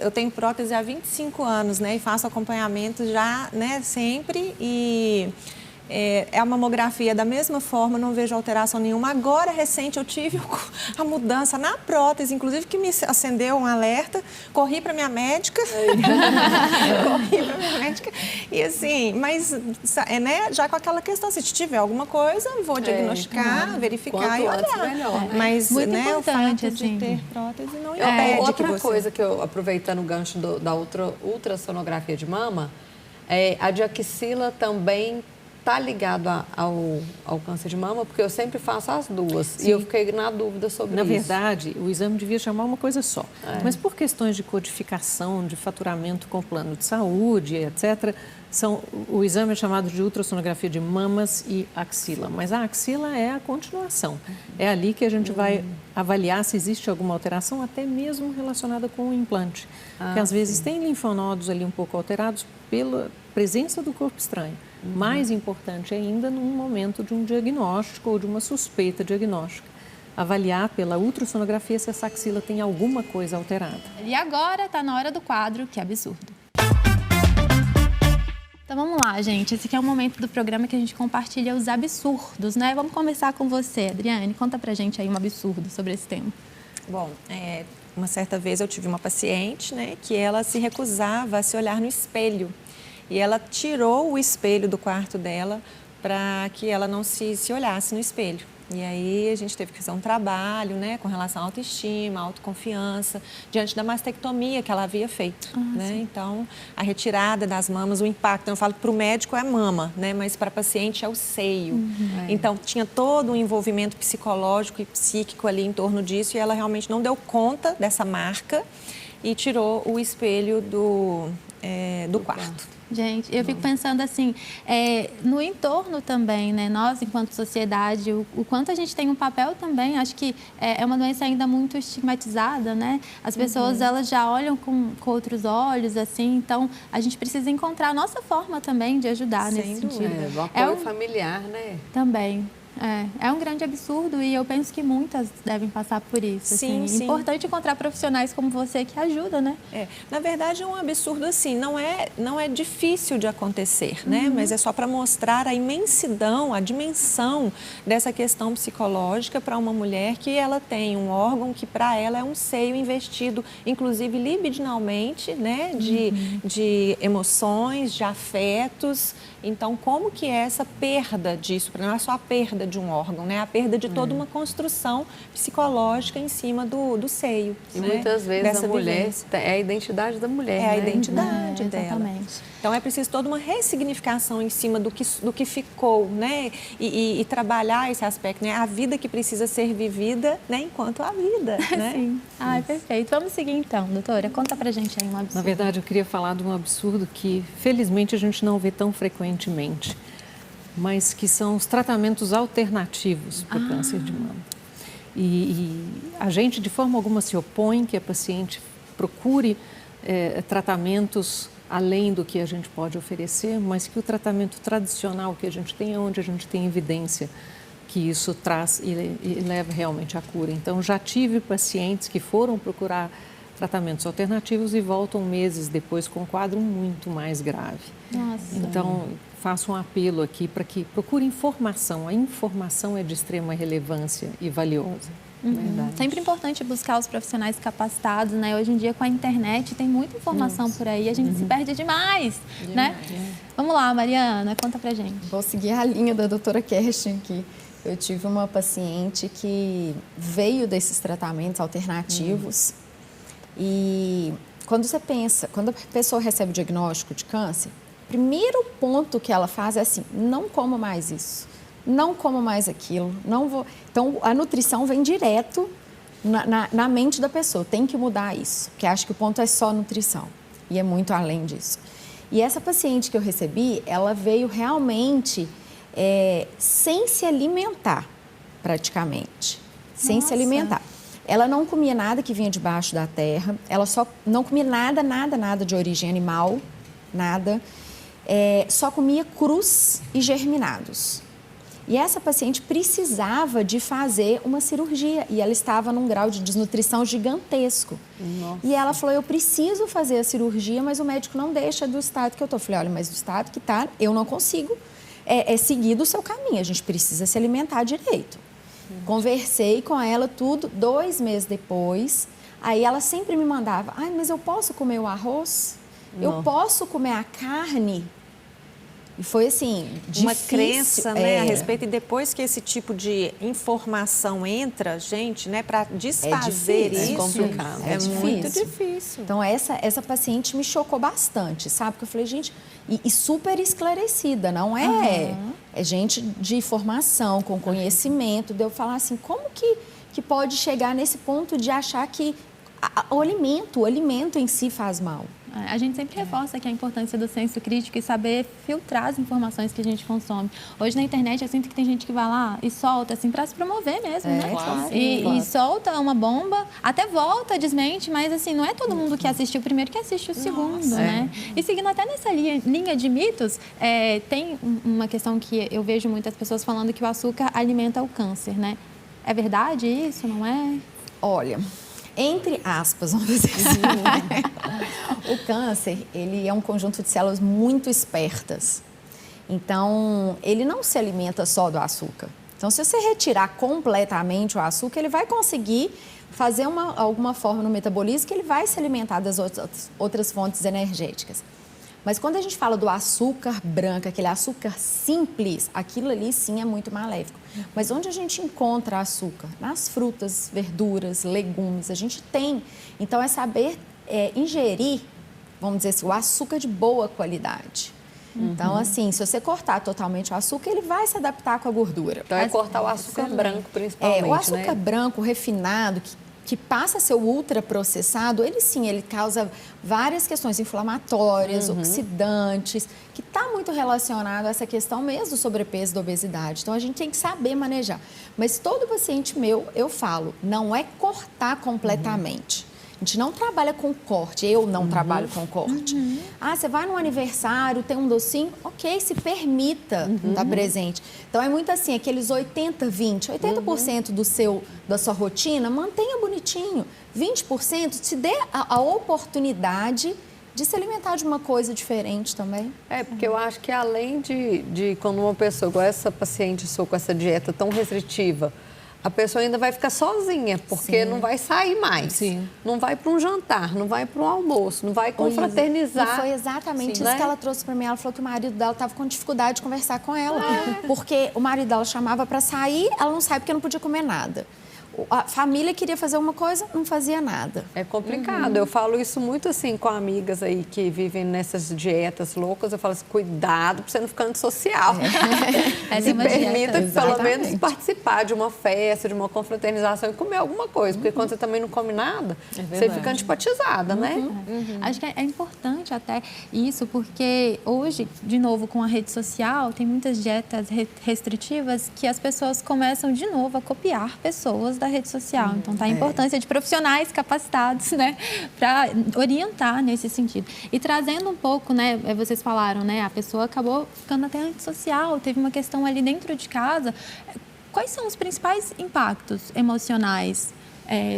Eu tenho prótese há 25 anos, né? E faço acompanhamento já, né? Sempre. E a mamografia da mesma forma, não vejo alteração nenhuma. Agora, recente, eu tive a mudança na prótese, inclusive que me acendeu um alerta. Corri para minha médica. E assim, mas né, já com aquela questão, se tiver alguma coisa, vou diagnosticar, verificar e olhar. Melhor, né? Mas muito né, importante, o fato assim. de ter prótese não impede outra coisa que eu, aproveitando o gancho da ultrassonografia de mama, a de axila também está ligado ao câncer de mama, porque eu sempre faço as duas. Sim. E eu fiquei na dúvida sobre isso. Na verdade, o exame devia chamar uma coisa só. Mas por questões de codificação, de faturamento com plano de saúde, etc., o exame é chamado de ultrassonografia de mamas e axila. Mas a axila é a continuação. É ali que a gente vai avaliar se existe alguma alteração, até mesmo relacionada com o implante. Porque às vezes tem linfonodos ali um pouco alterados pela presença do corpo estranho. Mais importante ainda num momento de um diagnóstico ou de uma suspeita diagnóstica. Avaliar pela ultrassonografia se essa axila tem alguma coisa alterada. E agora está na hora do quadro Que Absurdo. Então vamos lá, gente. Esse aqui é o momento do programa que a gente compartilha os absurdos, né? Vamos começar com você, Adriane. Conta pra gente aí um absurdo sobre esse tema. Bom, uma certa vez eu tive uma paciente, né, que ela se recusava a se olhar no espelho. E ela tirou o espelho do quarto dela para que ela não se olhasse no espelho. E aí a gente teve que fazer um trabalho, né, com relação à autoestima, autoconfiança, diante da mastectomia que ela havia feito, né? Então, a retirada das mamas, o impacto, eu falo que para o médico é a mama, né, mas para a paciente é o seio. Então, tinha todo um envolvimento psicológico e psíquico ali em torno disso e ela realmente não deu conta dessa marca e tirou o espelho do quarto. Gente, eu fico pensando assim, no entorno também, né? Nós, enquanto sociedade, o quanto a gente tem um papel também, acho que é uma doença ainda muito estigmatizada, né? As pessoas, elas já olham com outros olhos, assim, então a gente precisa encontrar a nossa forma também de ajudar nesse sentido. O apoio familiar, né? Também. É um grande absurdo e eu penso que muitas devem passar por isso. Sim, assim. sim. É importante encontrar profissionais como você que ajudam, né? Na verdade, é um absurdo assim, não é difícil de acontecer, né? Mas é só para mostrar a imensidão, a dimensão dessa questão psicológica para uma mulher que ela tem um órgão que para ela é um seio investido, inclusive libidinalmente, né? De emoções, de afetos. Então, como que é essa perda disso? Não é só a perda de um órgão, né? A perda de toda uma construção psicológica em cima do seio. E né? muitas vezes Dessa a mulher vivência. é a identidade da mulher, É a né? identidade dela. Exatamente. Então, é preciso toda uma ressignificação em cima do que ficou, né? E trabalhar esse aspecto, né? A vida que precisa ser vivida, né? Enquanto a vida, né? Sim. Perfeito. Vamos seguir então, doutora. Conta pra gente aí um absurdo. Na verdade, eu queria falar de um absurdo que, felizmente, a gente não vê tão frequentemente, mas que são os tratamentos alternativos para o câncer de mama. E a gente, de forma alguma, se opõe que a paciente procure tratamentos além do que a gente pode oferecer, mas que o tratamento tradicional que a gente tem é onde a gente tem evidência que isso traz e leva realmente à cura. Então, já tive pacientes que foram procurar tratamentos alternativos e voltam meses depois com um quadro muito mais grave. Nossa. Então, faço um apelo aqui para que procure informação. A informação é de extrema relevância e valiosa. Sempre importante buscar os profissionais capacitados, né? Hoje em dia, com a internet, tem muita informação por aí, a gente se perde demais, né? Vamos lá, Mariana, conta pra gente. Vou seguir a linha da doutora Kerstin aqui. Eu tive uma paciente que veio desses tratamentos alternativos e quando a pessoa recebe o diagnóstico de câncer, o primeiro ponto que ela faz é assim, não como mais isso, não como mais aquilo, não vou... Então, a nutrição vem direto na mente da pessoa. Tem que mudar isso, porque acho que o ponto é só nutrição e é muito além disso. E essa paciente que eu recebi, ela veio realmente sem se alimentar, praticamente. Sem se alimentar. Ela não comia nada que vinha debaixo da terra, ela só não comia nada de origem animal, nada. Só comia crus e germinados. E essa paciente precisava de fazer uma cirurgia e ela estava num grau de desnutrição gigantesco. Nossa. E ela falou, eu preciso fazer a cirurgia, mas o médico não deixa do estado que eu estou. Eu falei, olha, mas do estado que está, eu não consigo seguir do seu caminho, a gente precisa se alimentar direito. Conversei com ela tudo, 2 meses depois, aí ela sempre me mandava, mas eu posso comer o arroz? Não. Eu posso comer a carne? E foi assim, difícil. Uma crença, né, a respeito. E depois que esse tipo de informação entra, gente, né, para desfazer isso, é complicado. É muito difícil. Então, essa paciente me chocou bastante, sabe? Porque eu falei, gente, e super esclarecida, não é? É gente de formação, com conhecimento, de eu falar assim, como que pode chegar nesse ponto de achar que o alimento em si faz mal? A gente sempre reforça aqui a importância do senso crítico e saber filtrar as informações que a gente consome. Hoje na internet eu sinto que tem gente que vai lá e solta assim para se promover mesmo, né? Claro, e solta uma bomba, até volta, desmente, mas assim, não é todo mundo que assistiu o primeiro que assiste o segundo, né? E seguindo até nessa linha de mitos, tem uma questão que eu vejo muitas pessoas falando que o açúcar alimenta o câncer, né? É verdade isso, não é? Olha, entre aspas, vamos dizer assim, o câncer, ele é um conjunto de células muito espertas. Então, ele não se alimenta só do açúcar. Então, se você retirar completamente o açúcar, ele vai conseguir fazer alguma forma no metabolismo que ele vai se alimentar das outras fontes energéticas. Mas quando a gente fala do açúcar branco, aquele açúcar simples, aquilo ali sim é muito maléfico. Mas onde a gente encontra açúcar? Nas frutas, verduras, legumes, a gente tem. Então é saber ingerir, vamos dizer assim, o açúcar de boa qualidade. Então, assim, se você cortar totalmente o açúcar, ele vai se adaptar com a gordura. Então é cortar o açúcar branco, principalmente, o açúcar branco, refinado, que passa a ser ultraprocessado, ele causa várias questões inflamatórias, oxidantes, que está muito relacionado a essa questão mesmo do sobrepeso e da obesidade. Então, a gente tem que saber manejar. Mas todo paciente meu, eu falo, não é cortar completamente. A gente não trabalha com corte, eu não trabalho com corte. Você vai num aniversário, tem um docinho, ok, se permita estar presente. Então, é muito assim, aqueles 80-20, 80% da sua rotina, mantenha bonitinho. 20% te dê a oportunidade de se alimentar de uma coisa diferente também. Porque eu acho que além de quando uma pessoa, igual essa paciente sua com essa dieta tão restritiva, a pessoa ainda vai ficar sozinha, porque não vai sair mais. Não vai para um jantar, não vai para um almoço, não vai confraternizar. E foi exatamente isso que ela trouxe para mim. Ela falou que o marido dela estava com dificuldade de conversar com ela. Porque o marido dela chamava para sair, ela não sai porque não podia comer nada. A família queria fazer uma coisa, não fazia nada. É complicado. Eu falo isso muito assim com amigas aí que vivem nessas dietas loucas. Eu falo assim, cuidado para você não ficar antissocial. Se permita pelo menos participar de uma festa, de uma confraternização e comer alguma coisa. Porque quando você também não come nada, você fica antipatizada, né? Acho que é importante até isso, porque hoje, de novo, com a rede social, tem muitas dietas restritivas que as pessoas começam de novo a copiar pessoas da rede social. Então, tá a importância de profissionais capacitados, né, para orientar nesse sentido. E trazendo um pouco, né, vocês falaram, né, a pessoa acabou ficando até antissocial, teve uma questão ali dentro de casa. Quais são os principais impactos emocionais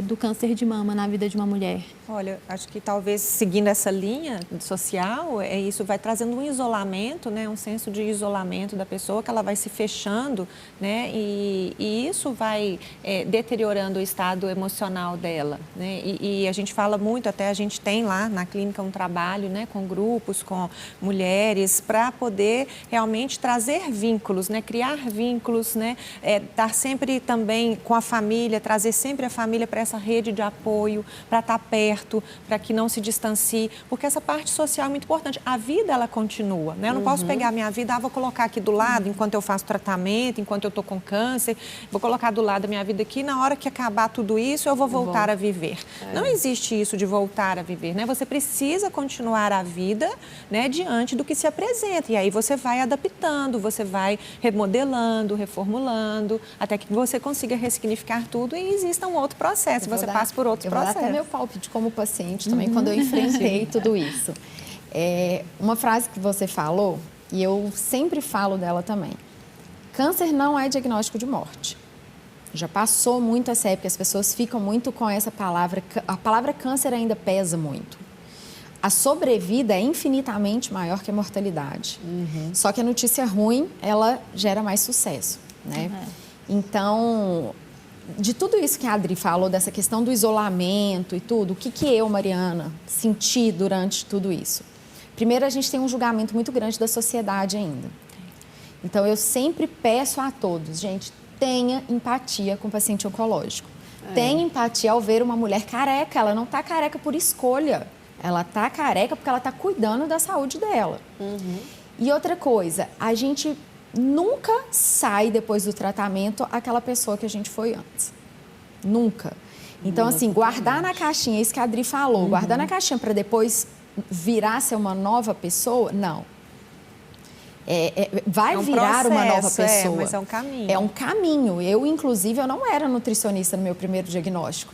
do câncer de mama na vida de uma mulher? Olha, acho que talvez seguindo essa linha social, isso vai trazendo um isolamento, né, um senso de isolamento da pessoa, que ela vai se fechando, né, e isso vai deteriorando o estado emocional dela, né, e a gente fala muito, até a gente tem lá na clínica um trabalho, né, com grupos, com mulheres, para poder realmente trazer vínculos, né, criar vínculos, né, estar sempre também com a família, trazer sempre a família família para essa rede de apoio, para estar perto, para que não se distancie, porque essa parte social é muito importante. A vida, ela continua, né? Eu não posso pegar a minha vida, vou colocar aqui do lado enquanto eu faço tratamento, enquanto eu estou com câncer, vou colocar do lado a minha vida aqui, na hora que acabar tudo isso, eu vou voltar a viver. Não existe isso de voltar a viver, né? Você precisa continuar a vida, né, diante do que se apresenta. E aí você vai adaptando, você vai remodelando, reformulando, até que você consiga ressignificar tudo e exista um outro processo, você passa por outros processos. Eu vou dar até meu palpite como paciente também, quando eu enfrentei tudo isso. Uma frase que você falou, e eu sempre falo dela também, câncer não é diagnóstico de morte. Já passou muito essa época, as pessoas ficam muito com essa palavra, a palavra câncer ainda pesa muito. A sobrevida é infinitamente maior que a mortalidade. Só que a notícia ruim, ela gera mais sucesso, né? Então, de tudo isso que a Adri falou, dessa questão do isolamento e tudo, o que eu, Mariana, senti durante tudo isso? Primeiro, a gente tem um julgamento muito grande da sociedade ainda. Então, eu sempre peço a todos, gente, tenha empatia com o paciente oncológico. Tenha empatia ao ver uma mulher careca. Ela não está careca por escolha. Ela está careca porque ela está cuidando da saúde dela. E outra coisa, a gente nunca sai depois do tratamento aquela pessoa que a gente foi antes. Nunca. Então, assim, guardar na caixinha, isso que a Adri falou, guardar na caixinha para depois virar ser uma nova pessoa, não. Vai virar uma nova pessoa. Mas é um caminho. É um caminho. Eu, inclusive, eu não era nutricionista no meu primeiro diagnóstico.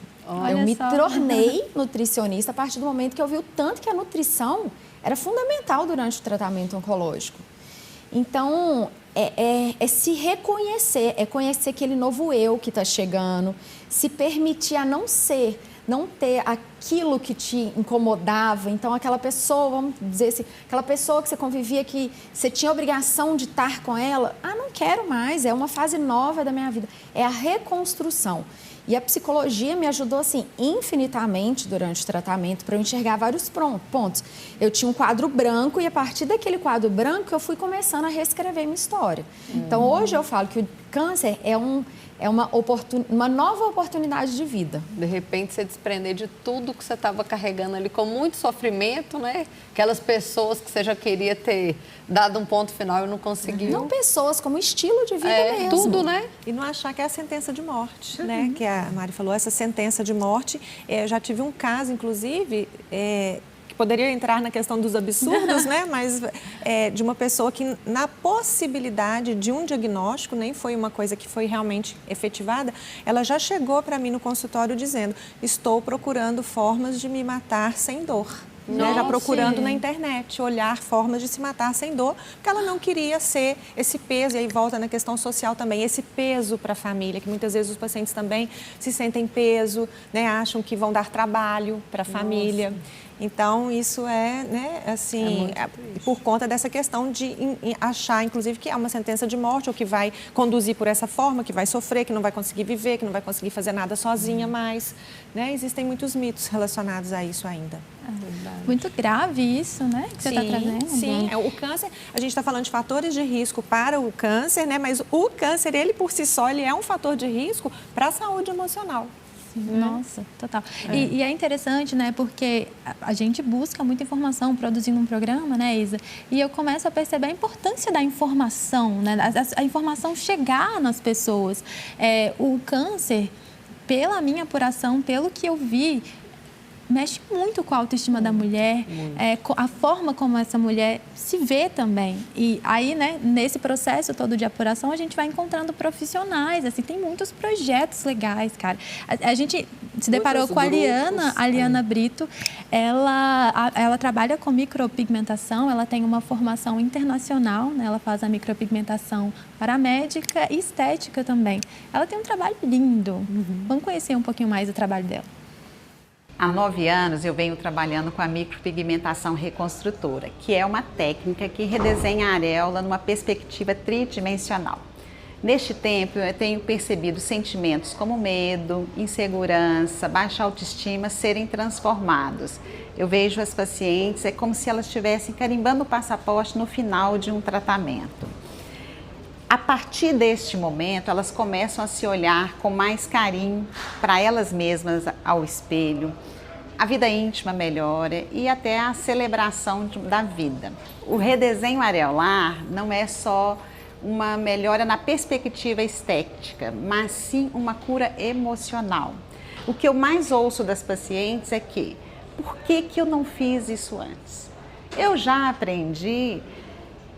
Eu me tornei nutricionista a partir do momento que eu vi o tanto que a nutrição era fundamental durante o tratamento oncológico. Então, é se reconhecer, é conhecer aquele novo eu que está chegando, se permitir a não ter aquilo que te incomodava. Então, aquela pessoa, vamos dizer assim, aquela pessoa que você convivia, que você tinha obrigação de estar com ela, não quero mais, é uma fase nova da minha vida. É a reconstrução. E a psicologia me ajudou, assim, infinitamente durante o tratamento para eu enxergar vários pontos. Eu tinha um quadro branco e, a partir daquele quadro branco, eu fui começando a reescrever minha história. Então, hoje eu falo que o câncer é uma nova oportunidade de vida. De repente, você desprender de tudo que você estava carregando ali com muito sofrimento, né? Aquelas pessoas que você já queria ter dado um ponto final e não conseguiu. Não pessoas, como estilo de vida mesmo. Tudo, né? E não achar que é a sentença de morte, né? Que a Mari falou, essa sentença de morte. Eu já tive um caso, inclusive, que poderia entrar na questão dos absurdos, né? Mas de uma pessoa que, na possibilidade de um diagnóstico, nem foi uma coisa que foi realmente efetivada, ela já chegou para mim no consultório dizendo, estou procurando formas de me matar sem dor. Né? Já procurando na internet, olhar formas de se matar sem dor, porque ela não queria ser esse peso, e aí volta na questão social também, esse peso para a família, que muitas vezes os pacientes também se sentem peso, né? Acham que vão dar trabalho para a família. Então, isso né, assim, por conta dessa questão de achar, inclusive, que é uma sentença de morte ou que vai conduzir por essa forma, que vai sofrer, que não vai conseguir viver, que não vai conseguir fazer nada sozinha mais. Né? Existem muitos mitos relacionados a isso ainda. Muito grave isso, né, que você está trazendo. Sim, o câncer, a gente está falando de fatores de risco para o câncer, né, mas o câncer, ele por si só, ele é um fator de risco para a saúde emocional. Nossa, total. E é interessante, né, porque a gente busca muita informação produzindo um programa, né, Isa? E eu começo a perceber a importância da informação, né, a informação chegar nas pessoas. O câncer, pela minha apuração, pelo que eu vi, mexe muito com a autoestima da mulher, a forma como essa mulher se vê também. E aí, né, nesse processo todo de apuração, a gente vai encontrando profissionais, assim, tem muitos projetos legais, cara. A gente se deparou com a Liana Brito, ela trabalha com micropigmentação, ela tem uma formação internacional, né, ela faz a micropigmentação paramédica e estética também. Ela tem um trabalho lindo. Vamos conhecer um pouquinho mais do trabalho dela. Há 9 anos eu venho trabalhando com a micropigmentação reconstrutora, que é uma técnica que redesenha a areola numa perspectiva tridimensional. Neste tempo eu tenho percebido sentimentos como medo, insegurança, baixa autoestima serem transformados. Eu vejo as pacientes, é como se elas estivessem carimbando o passaporte no final de um tratamento. A partir deste momento, elas começam a se olhar com mais carinho para elas mesmas ao espelho. A vida íntima melhora e até a celebração da vida. O redesenho areolar não é só uma melhora na perspectiva estética, mas sim uma cura emocional. O que eu mais ouço das pacientes é que, por que eu não fiz isso antes? Eu já aprendi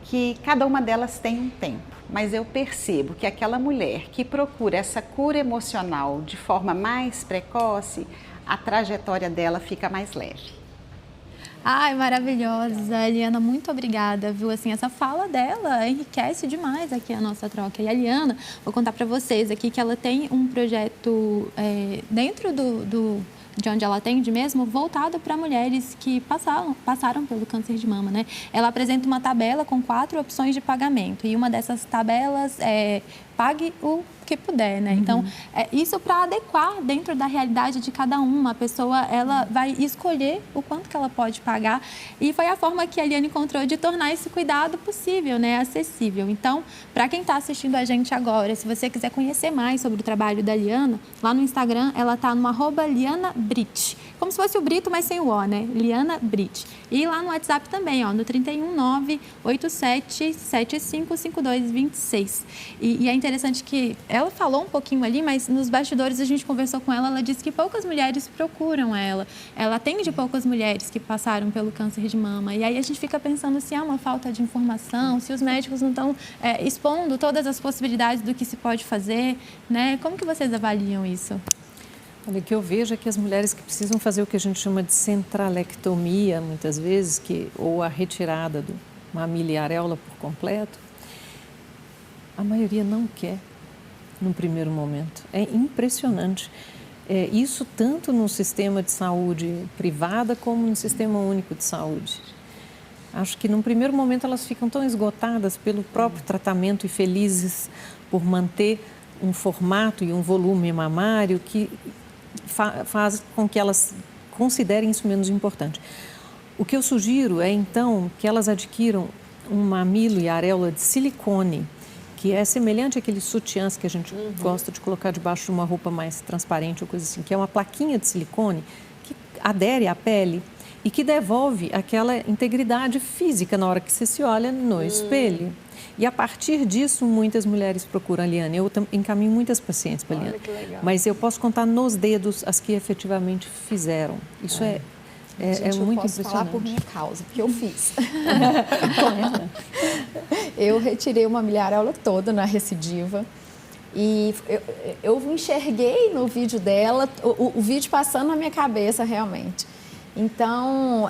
que cada uma delas tem um tempo, mas eu percebo que aquela mulher que procura essa cura emocional de forma mais precoce, a trajetória dela fica mais leve. Ai, maravilhosa. Eliana, muito obrigada, viu? Assim, essa fala dela enriquece demais aqui a nossa troca. E a Eliana, vou contar para vocês aqui que ela tem um projeto dentro de onde ela atende mesmo, voltado para mulheres que passaram pelo câncer de mama, né? Ela apresenta uma tabela com 4 opções de pagamento e uma dessas tabelas é pague o que puder, né? Então, isso para adequar dentro da realidade de cada uma. A pessoa, ela vai escolher o quanto que ela pode pagar e foi a forma que a Eliana encontrou de tornar esse cuidado possível, né? Acessível. Então, para quem está assistindo a gente agora, se você quiser conhecer mais sobre o trabalho da Eliana, lá no Instagram, ela tá no @LianaBrit. Como se fosse o Brito, mas sem o O, né? Liana Brit. E lá no WhatsApp também, ó, no 31987755226. E é interessante que ela falou um pouquinho ali, mas nos bastidores a gente conversou com ela, ela disse que poucas mulheres procuram ela. Ela atende poucas mulheres que passaram pelo câncer de mama. E aí a gente fica pensando se há uma falta de informação, se os médicos não estão expondo todas as possibilidades do que se pode fazer, né? Como que vocês avaliam isso? Olha, o que eu vejo é que as mulheres que precisam fazer o que a gente chama de centralectomia, muitas vezes, ou a retirada do mamilo e areola por completo, a maioria não quer no primeiro momento. É impressionante. Isso tanto no sistema de saúde privada como no sistema único de saúde. Acho que num primeiro momento elas ficam tão esgotadas pelo próprio tratamento e felizes por manter um formato e um volume mamário que faz com que elas considerem isso menos importante. O que eu sugiro é, então, que elas adquiram um mamilo e areola de silicone, que é semelhante àqueles sutiãs que a gente gosta de colocar debaixo de uma roupa mais transparente ou coisa assim, que é uma plaquinha de silicone que adere à pele e que devolve aquela integridade física na hora que você se olha no espelho. E a partir disso, muitas mulheres procuram a Liana. Eu encaminho muitas pacientes para a Liana. Mas eu posso contar nos dedos as que efetivamente fizeram. Isso é muito impressionante. Eu posso falar por minha causa, porque eu fiz. Eu retirei uma areola toda na recidiva. E eu enxerguei no vídeo dela, o vídeo passando na minha cabeça realmente. Então,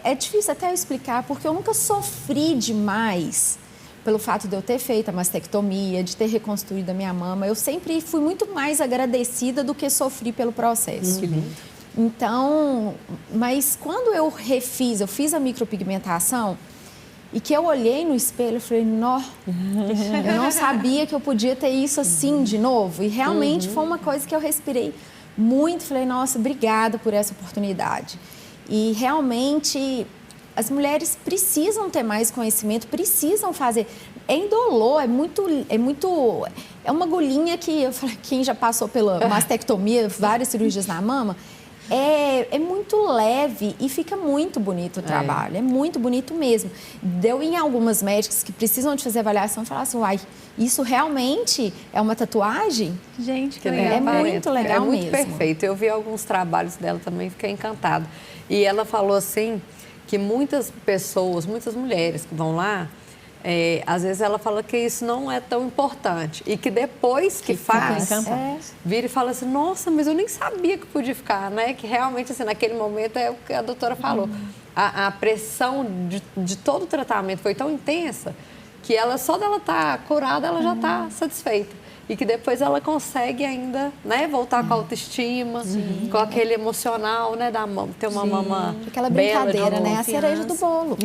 é difícil até eu explicar, porque eu nunca sofri demais pelo fato de eu ter feito a mastectomia, de ter reconstruído a minha mama. Eu sempre fui muito mais agradecida do que sofri pelo processo. Que lindo. Então, mas quando eu fiz a micropigmentação e que eu olhei no espelho, eu falei, eu não sabia que eu podia ter isso assim de novo. E realmente foi uma coisa que eu respirei muito, falei, nossa, obrigada por essa oportunidade. E realmente as mulheres precisam ter mais conhecimento, precisam fazer. É indolor, é uma agulhinha que eu falei, quem já passou pela mastectomia, várias cirurgias na mama, é muito leve e fica muito bonito o trabalho, é muito bonito mesmo. Deu em algumas médicas que precisam de fazer avaliação e falar assim, uai, isso realmente é uma tatuagem? Gente, que legal. É muito legal mesmo. É muito perfeito. Eu vi alguns trabalhos dela também, fiquei encantada. E ela falou assim, que muitas pessoas, muitas mulheres que vão lá, às vezes ela fala que isso não é tão importante e que depois que faz, vira e fala assim, nossa, mas eu nem sabia que podia ficar, né? Que realmente, assim, naquele momento é o que a doutora falou. A pressão de todo o tratamento foi tão intensa que ela, só dela estar curada, ela já está satisfeita. E que depois ela consegue ainda, né, voltar com a autoestima, com aquele emocional, né, ter uma mama aquela brincadeira, né, a cereja do bolo.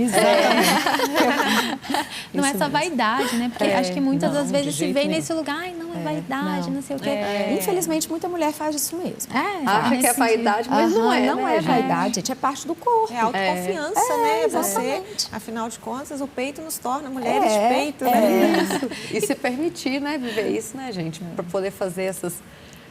Não é essa vaidade, né, porque acho que muitas das vezes se vê nesse lugar, ai, não, vaidade, não sei o quê. Infelizmente, muita mulher faz isso mesmo. Acha que é vaidade, mas não é, Não é vaidade, gente, é parte do corpo. É autoconfiança, né? Exatamente. Você, afinal de contas, o peito nos torna mulheres de peito, né? Isso. E se permitir, né, viver isso, né, gente? Para poder fazer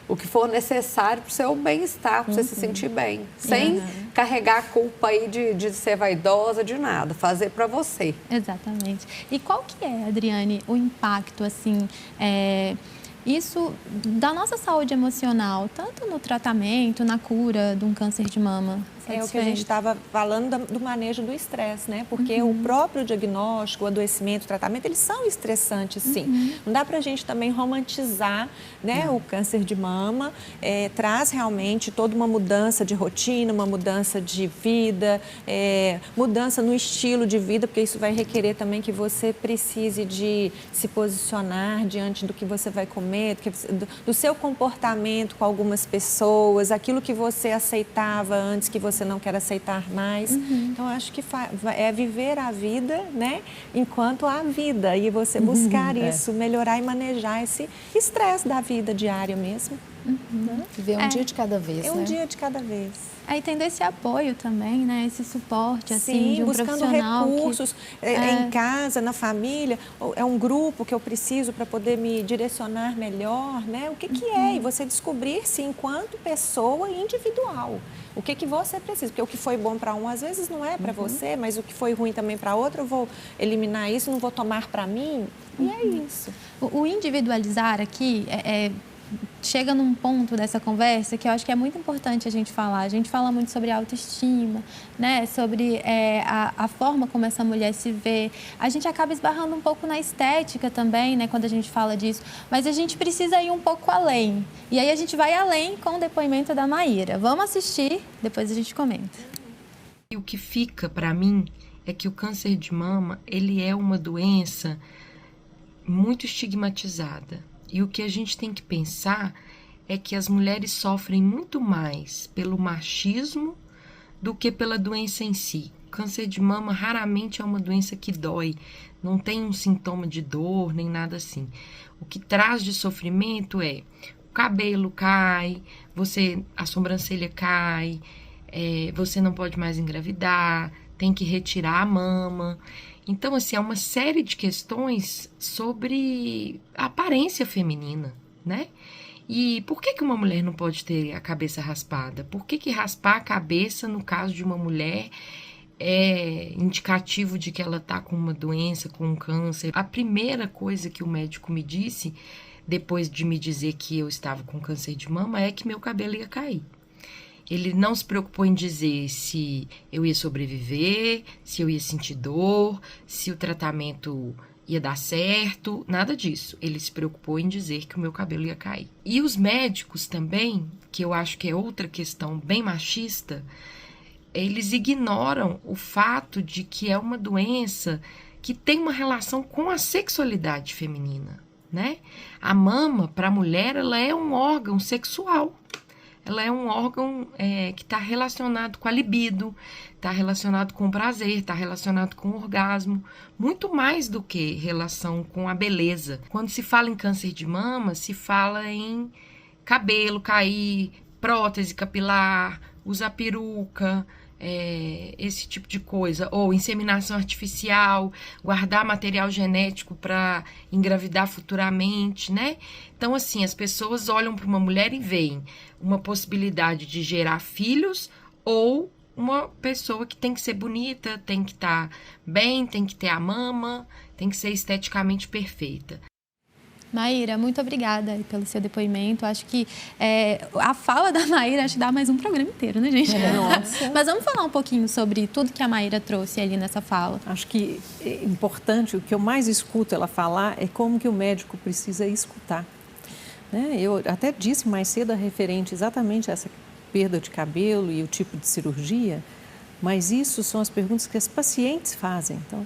o que for necessário para o seu bem-estar, para você se sentir bem. Sem carregar a culpa aí de ser vaidosa, de nada. Fazer para você. Exatamente. E qual que é, Adriane, o impacto, assim, isso da nossa saúde emocional, tanto no tratamento, na cura de um câncer de mama? É o que a gente estava falando do manejo do estresse, né? Porque o próprio diagnóstico, o adoecimento, o tratamento, eles são estressantes, sim. Não dá para a gente também romantizar, né? O câncer de mama traz realmente toda uma mudança de rotina, uma mudança de vida, mudança no estilo de vida, porque isso vai requerer também que você precise de se posicionar diante do que você vai comer, do seu comportamento com algumas pessoas, aquilo que você aceitava antes que você não quer aceitar mais. Então, acho que é viver a vida, né, enquanto há vida, e você buscar isso, melhorar e manejar esse estresse da vida diária mesmo. Viver um dia de cada vez, um dia de cada vez. Aí tendo esse apoio também, né? Esse suporte, assim, sim, de um buscando profissional recursos em casa, na família. É um grupo que eu preciso para poder me direcionar melhor, né? O que é? E você descobrir-se enquanto pessoa individual. O que você precisa? Porque o que foi bom para um, às vezes, não é para você, mas o que foi ruim também para outro, eu vou eliminar isso, não vou tomar para mim. E é isso. O individualizar aqui chega num ponto dessa conversa que eu acho que é muito importante a gente falar. A gente fala muito sobre autoestima, né? Sobre a forma como essa mulher se vê. A gente acaba esbarrando um pouco na estética também, né? Quando a gente fala disso. Mas a gente precisa ir um pouco além. E aí a gente vai além com o depoimento da Maíra. Vamos assistir, depois a gente comenta. E o que fica para mim é que o câncer de mama, ele é uma doença muito estigmatizada. E o que a gente tem que pensar é que as mulheres sofrem muito mais pelo machismo do que pela doença em si. O câncer de mama raramente é uma doença que dói, não tem um sintoma de dor nem nada assim. O que traz de sofrimento é o cabelo cai, a sobrancelha cai, você não pode mais engravidar, tem que retirar a mama. Então, assim, há uma série de questões sobre a aparência feminina, né? E por que uma mulher não pode ter a cabeça raspada? Por que raspar a cabeça, no caso de uma mulher, é indicativo de que ela está com uma doença, com um câncer? A primeira coisa que o médico me disse, depois de me dizer que eu estava com câncer de mama, é que meu cabelo ia cair. Ele não se preocupou em dizer se eu ia sobreviver, se eu ia sentir dor, se o tratamento ia dar certo, nada disso. Ele se preocupou em dizer que o meu cabelo ia cair. E os médicos também, que eu acho que é outra questão bem machista, eles ignoram o fato de que é uma doença que tem uma relação com a sexualidade feminina, né? A mama, para a mulher, ela é um órgão sexual. Ela é um órgão que está relacionado com a libido, está relacionado com o prazer, está relacionado com o orgasmo, muito mais do que relação com a beleza. Quando se fala em câncer de mama, se fala em cabelo cair, prótese capilar, usar peruca, esse tipo de coisa, ou inseminação artificial, guardar material genético para engravidar futuramente, né? Então, assim, as pessoas olham para uma mulher e veem uma possibilidade de gerar filhos ou uma pessoa que tem que ser bonita, tem que estar bem, tem que ter a mama, tem que ser esteticamente perfeita. Maíra, muito obrigada pelo seu depoimento. Acho que a fala da Maíra acho que dá mais um programa inteiro, né, gente? Nossa. Mas vamos falar um pouquinho sobre tudo que a Maíra trouxe ali nessa fala. Acho que é importante, o que eu mais escuto ela falar é como que o médico precisa escutar. Né? Eu até disse mais cedo referente exatamente a essa perda de cabelo e o tipo de cirurgia, mas isso são as perguntas que as pacientes fazem. Então,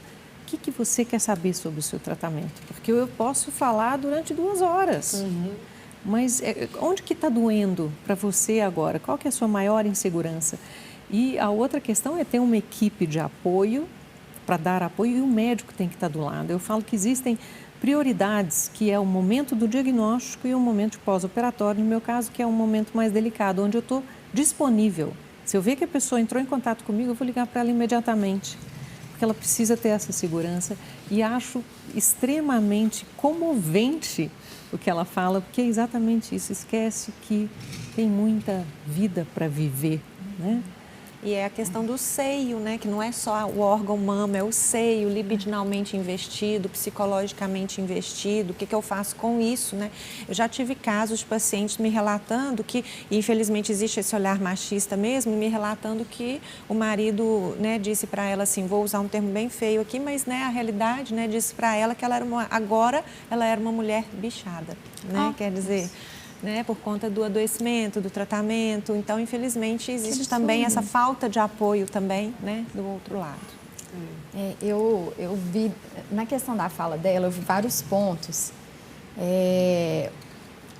o que você quer saber sobre o seu tratamento? Porque eu posso falar durante 2 horas, mas onde que está doendo para você agora? Qual que é a sua maior insegurança? E a outra questão é ter uma equipe de apoio para dar apoio e o médico tem que estar do lado. Eu falo que existem prioridades, que é o momento do diagnóstico e o momento pós-operatório, no meu caso, que é um momento mais delicado, onde eu estou disponível. Se eu ver que a pessoa entrou em contato comigo, eu vou ligar para ela imediatamente, porque ela precisa ter essa segurança. E acho extremamente comovente o que ela fala, porque é exatamente isso. Esquece que tem muita vida para viver, né? E é a questão do seio, né? Que não é só o órgão mama, é o seio libidinalmente investido, psicologicamente investido. O que eu faço com isso, né? Eu já tive casos de pacientes me relatando que, infelizmente, existe esse olhar machista mesmo, me relatando que o marido, né, disse para ela assim, vou usar um termo bem feio aqui, mas, né, a realidade, né, disse para ela que agora ela era uma mulher bichada, né? Quer dizer... Né, por conta do adoecimento, do tratamento. Então, infelizmente, existe também essa falta de apoio também, né, do outro lado. Eu vi, na questão da fala dela, eu vi vários pontos.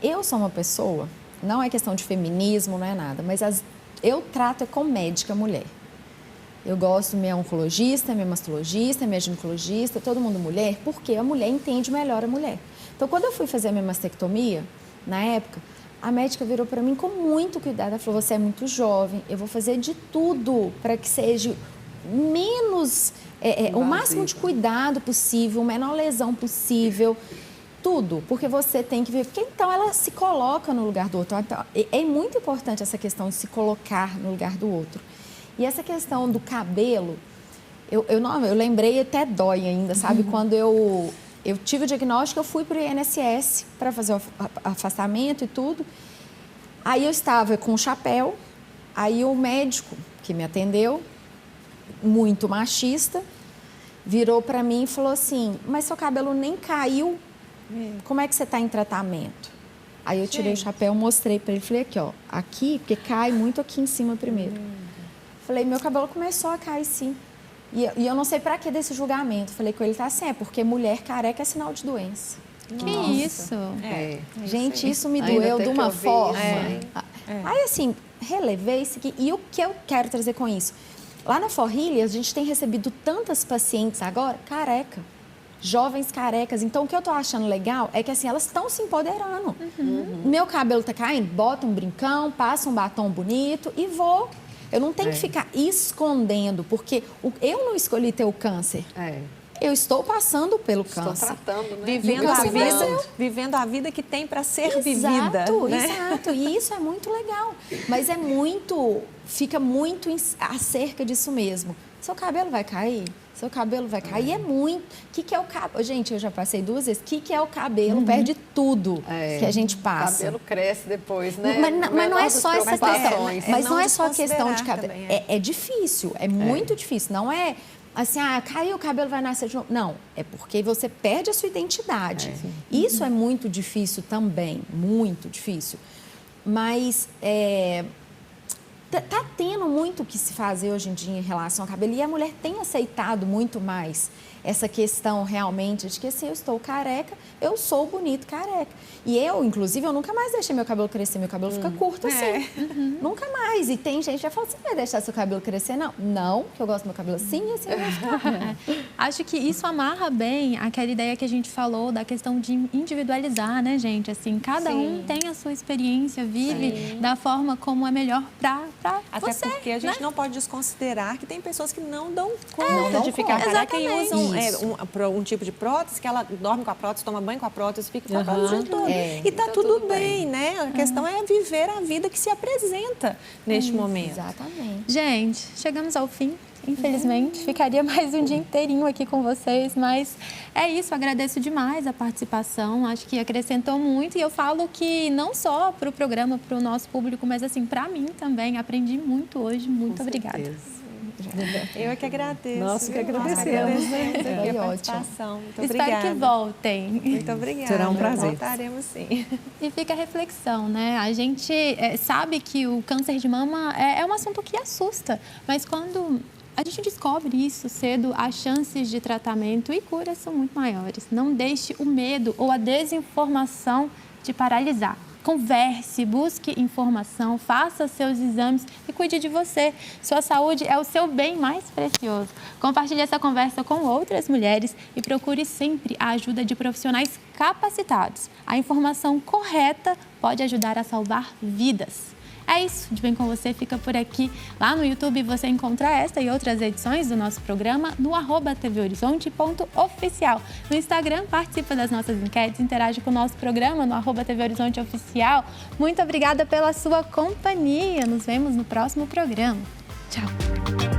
Eu sou uma pessoa, não é questão de feminismo, não é nada, mas eu trato com médica mulher. Eu gosto minha oncologista, minha mastologista, minha ginecologista, todo mundo mulher, porque a mulher entende melhor a mulher. Então, quando eu fui fazer a minha mastectomia, na época, a médica virou para mim com muito cuidado. Ela falou, você é muito jovem, eu vou fazer de tudo para que seja menos, o máximo de cuidado possível, menor lesão possível, tudo, porque você tem que ver. Porque então ela se coloca no lugar do outro. Então, é muito importante essa questão de se colocar no lugar do outro. E essa questão do cabelo, eu lembrei, até dói ainda, sabe? Quando eu tive o diagnóstico, eu fui para o INSS para fazer o afastamento e tudo. Aí eu estava com o chapéu, aí o médico que me atendeu, muito machista, virou para mim e falou assim, mas seu cabelo nem caiu, como é que você está em tratamento? Aí eu tirei o chapéu, mostrei para ele, falei aqui, ó, aqui, porque cai muito aqui em cima primeiro. Falei, meu cabelo começou a cair sim. E eu não sei para que desse julgamento. Falei com ele, tá assim, porque mulher careca é sinal de doença. Que isso? Gente, isso me doeu de uma forma. Aí, assim, relevei isso aqui. E o que eu quero trazer com isso? Lá na Forrilha, a gente tem recebido tantas pacientes agora careca. Jovens carecas. Então, o que eu tô achando legal é que, assim, elas estão se empoderando. Meu cabelo tá caindo, bota um brincão, passa um batom bonito e vou. Eu não tenho que ficar escondendo, porque eu não escolhi ter o câncer. Eu estou passando pelo câncer. Estou tratando, né? Vivendo a vida que tem para ser vivida. Né? Exato. E isso é muito legal. Mas fica muito acerca disso mesmo. Seu cabelo vai cair? Seu cabelo vai cair. É muito. O que é o cabelo? Gente, eu já passei 2 vezes. O que é o cabelo? Perde tudo que a gente passa. O cabelo cresce depois, né? Mas não é só essa questão. Mas não é só a questão de cabelo. Também, é difícil. É muito difícil. Não é assim, caiu o cabelo, vai nascer de novo. Não, é porque você perde a sua identidade. Isso é muito difícil também. Muito difícil. Mas... Tá tendo muito o que se fazer hoje em dia em relação ao cabelo e a mulher tem aceitado muito mais essa questão realmente de que assim, eu estou careca, eu sou bonito careca. E eu, inclusive, eu nunca mais deixei meu cabelo crescer, meu cabelo fica curto assim. Nunca mais. E tem gente que já fala, você vai deixar seu cabelo crescer? Não, que eu gosto do meu cabelo assim e assim vai ficar. Acho que isso amarra bem aquela ideia que a gente falou da questão de individualizar, né, gente? Assim, cada um tem a sua experiência, vive da forma como é melhor para Até você, porque a gente né? não pode desconsiderar que tem pessoas que não dão conta de ficar careca e usam um tipo de prótese, que ela dorme com a prótese, toma banho com a prótese, fica com a prótese o dia todo. E tá tudo bem, né? A questão é viver a vida que se apresenta neste momento. Exatamente. Gente, chegamos ao fim. Infelizmente, ficaria mais um dia inteirinho aqui com vocês, mas é isso, agradeço demais a participação, acho que acrescentou muito e eu falo que não só para o programa, para o nosso público, mas assim, para mim também, aprendi muito hoje, muito obrigada. Eu é que agradeço. Nós que agradecemos. Foi ótimo. Muito obrigada. Espero que voltem. Muito obrigada. Será um prazer. Voltaremos sim. E fica a reflexão, né? A gente sabe que o câncer de mama é um assunto que assusta, mas quando a gente descobre isso cedo, as chances de tratamento e cura são muito maiores. Não deixe o medo ou a desinformação te paralisar. converse, busque informação, faça seus exames e cuide de você. Sua saúde é o seu bem mais precioso. Compartilhe essa conversa com outras mulheres e procure sempre a ajuda de profissionais capacitados. A informação correta pode ajudar a salvar vidas. É isso, De Bem Com Você fica por aqui. Lá no YouTube você encontra esta e outras edições do nosso programa no @tvhorizonte.oficial. No Instagram, participa das nossas enquetes, interage com o nosso programa no @tvhorizonteoficial. Muito obrigada pela sua companhia. Nos vemos no próximo programa. Tchau!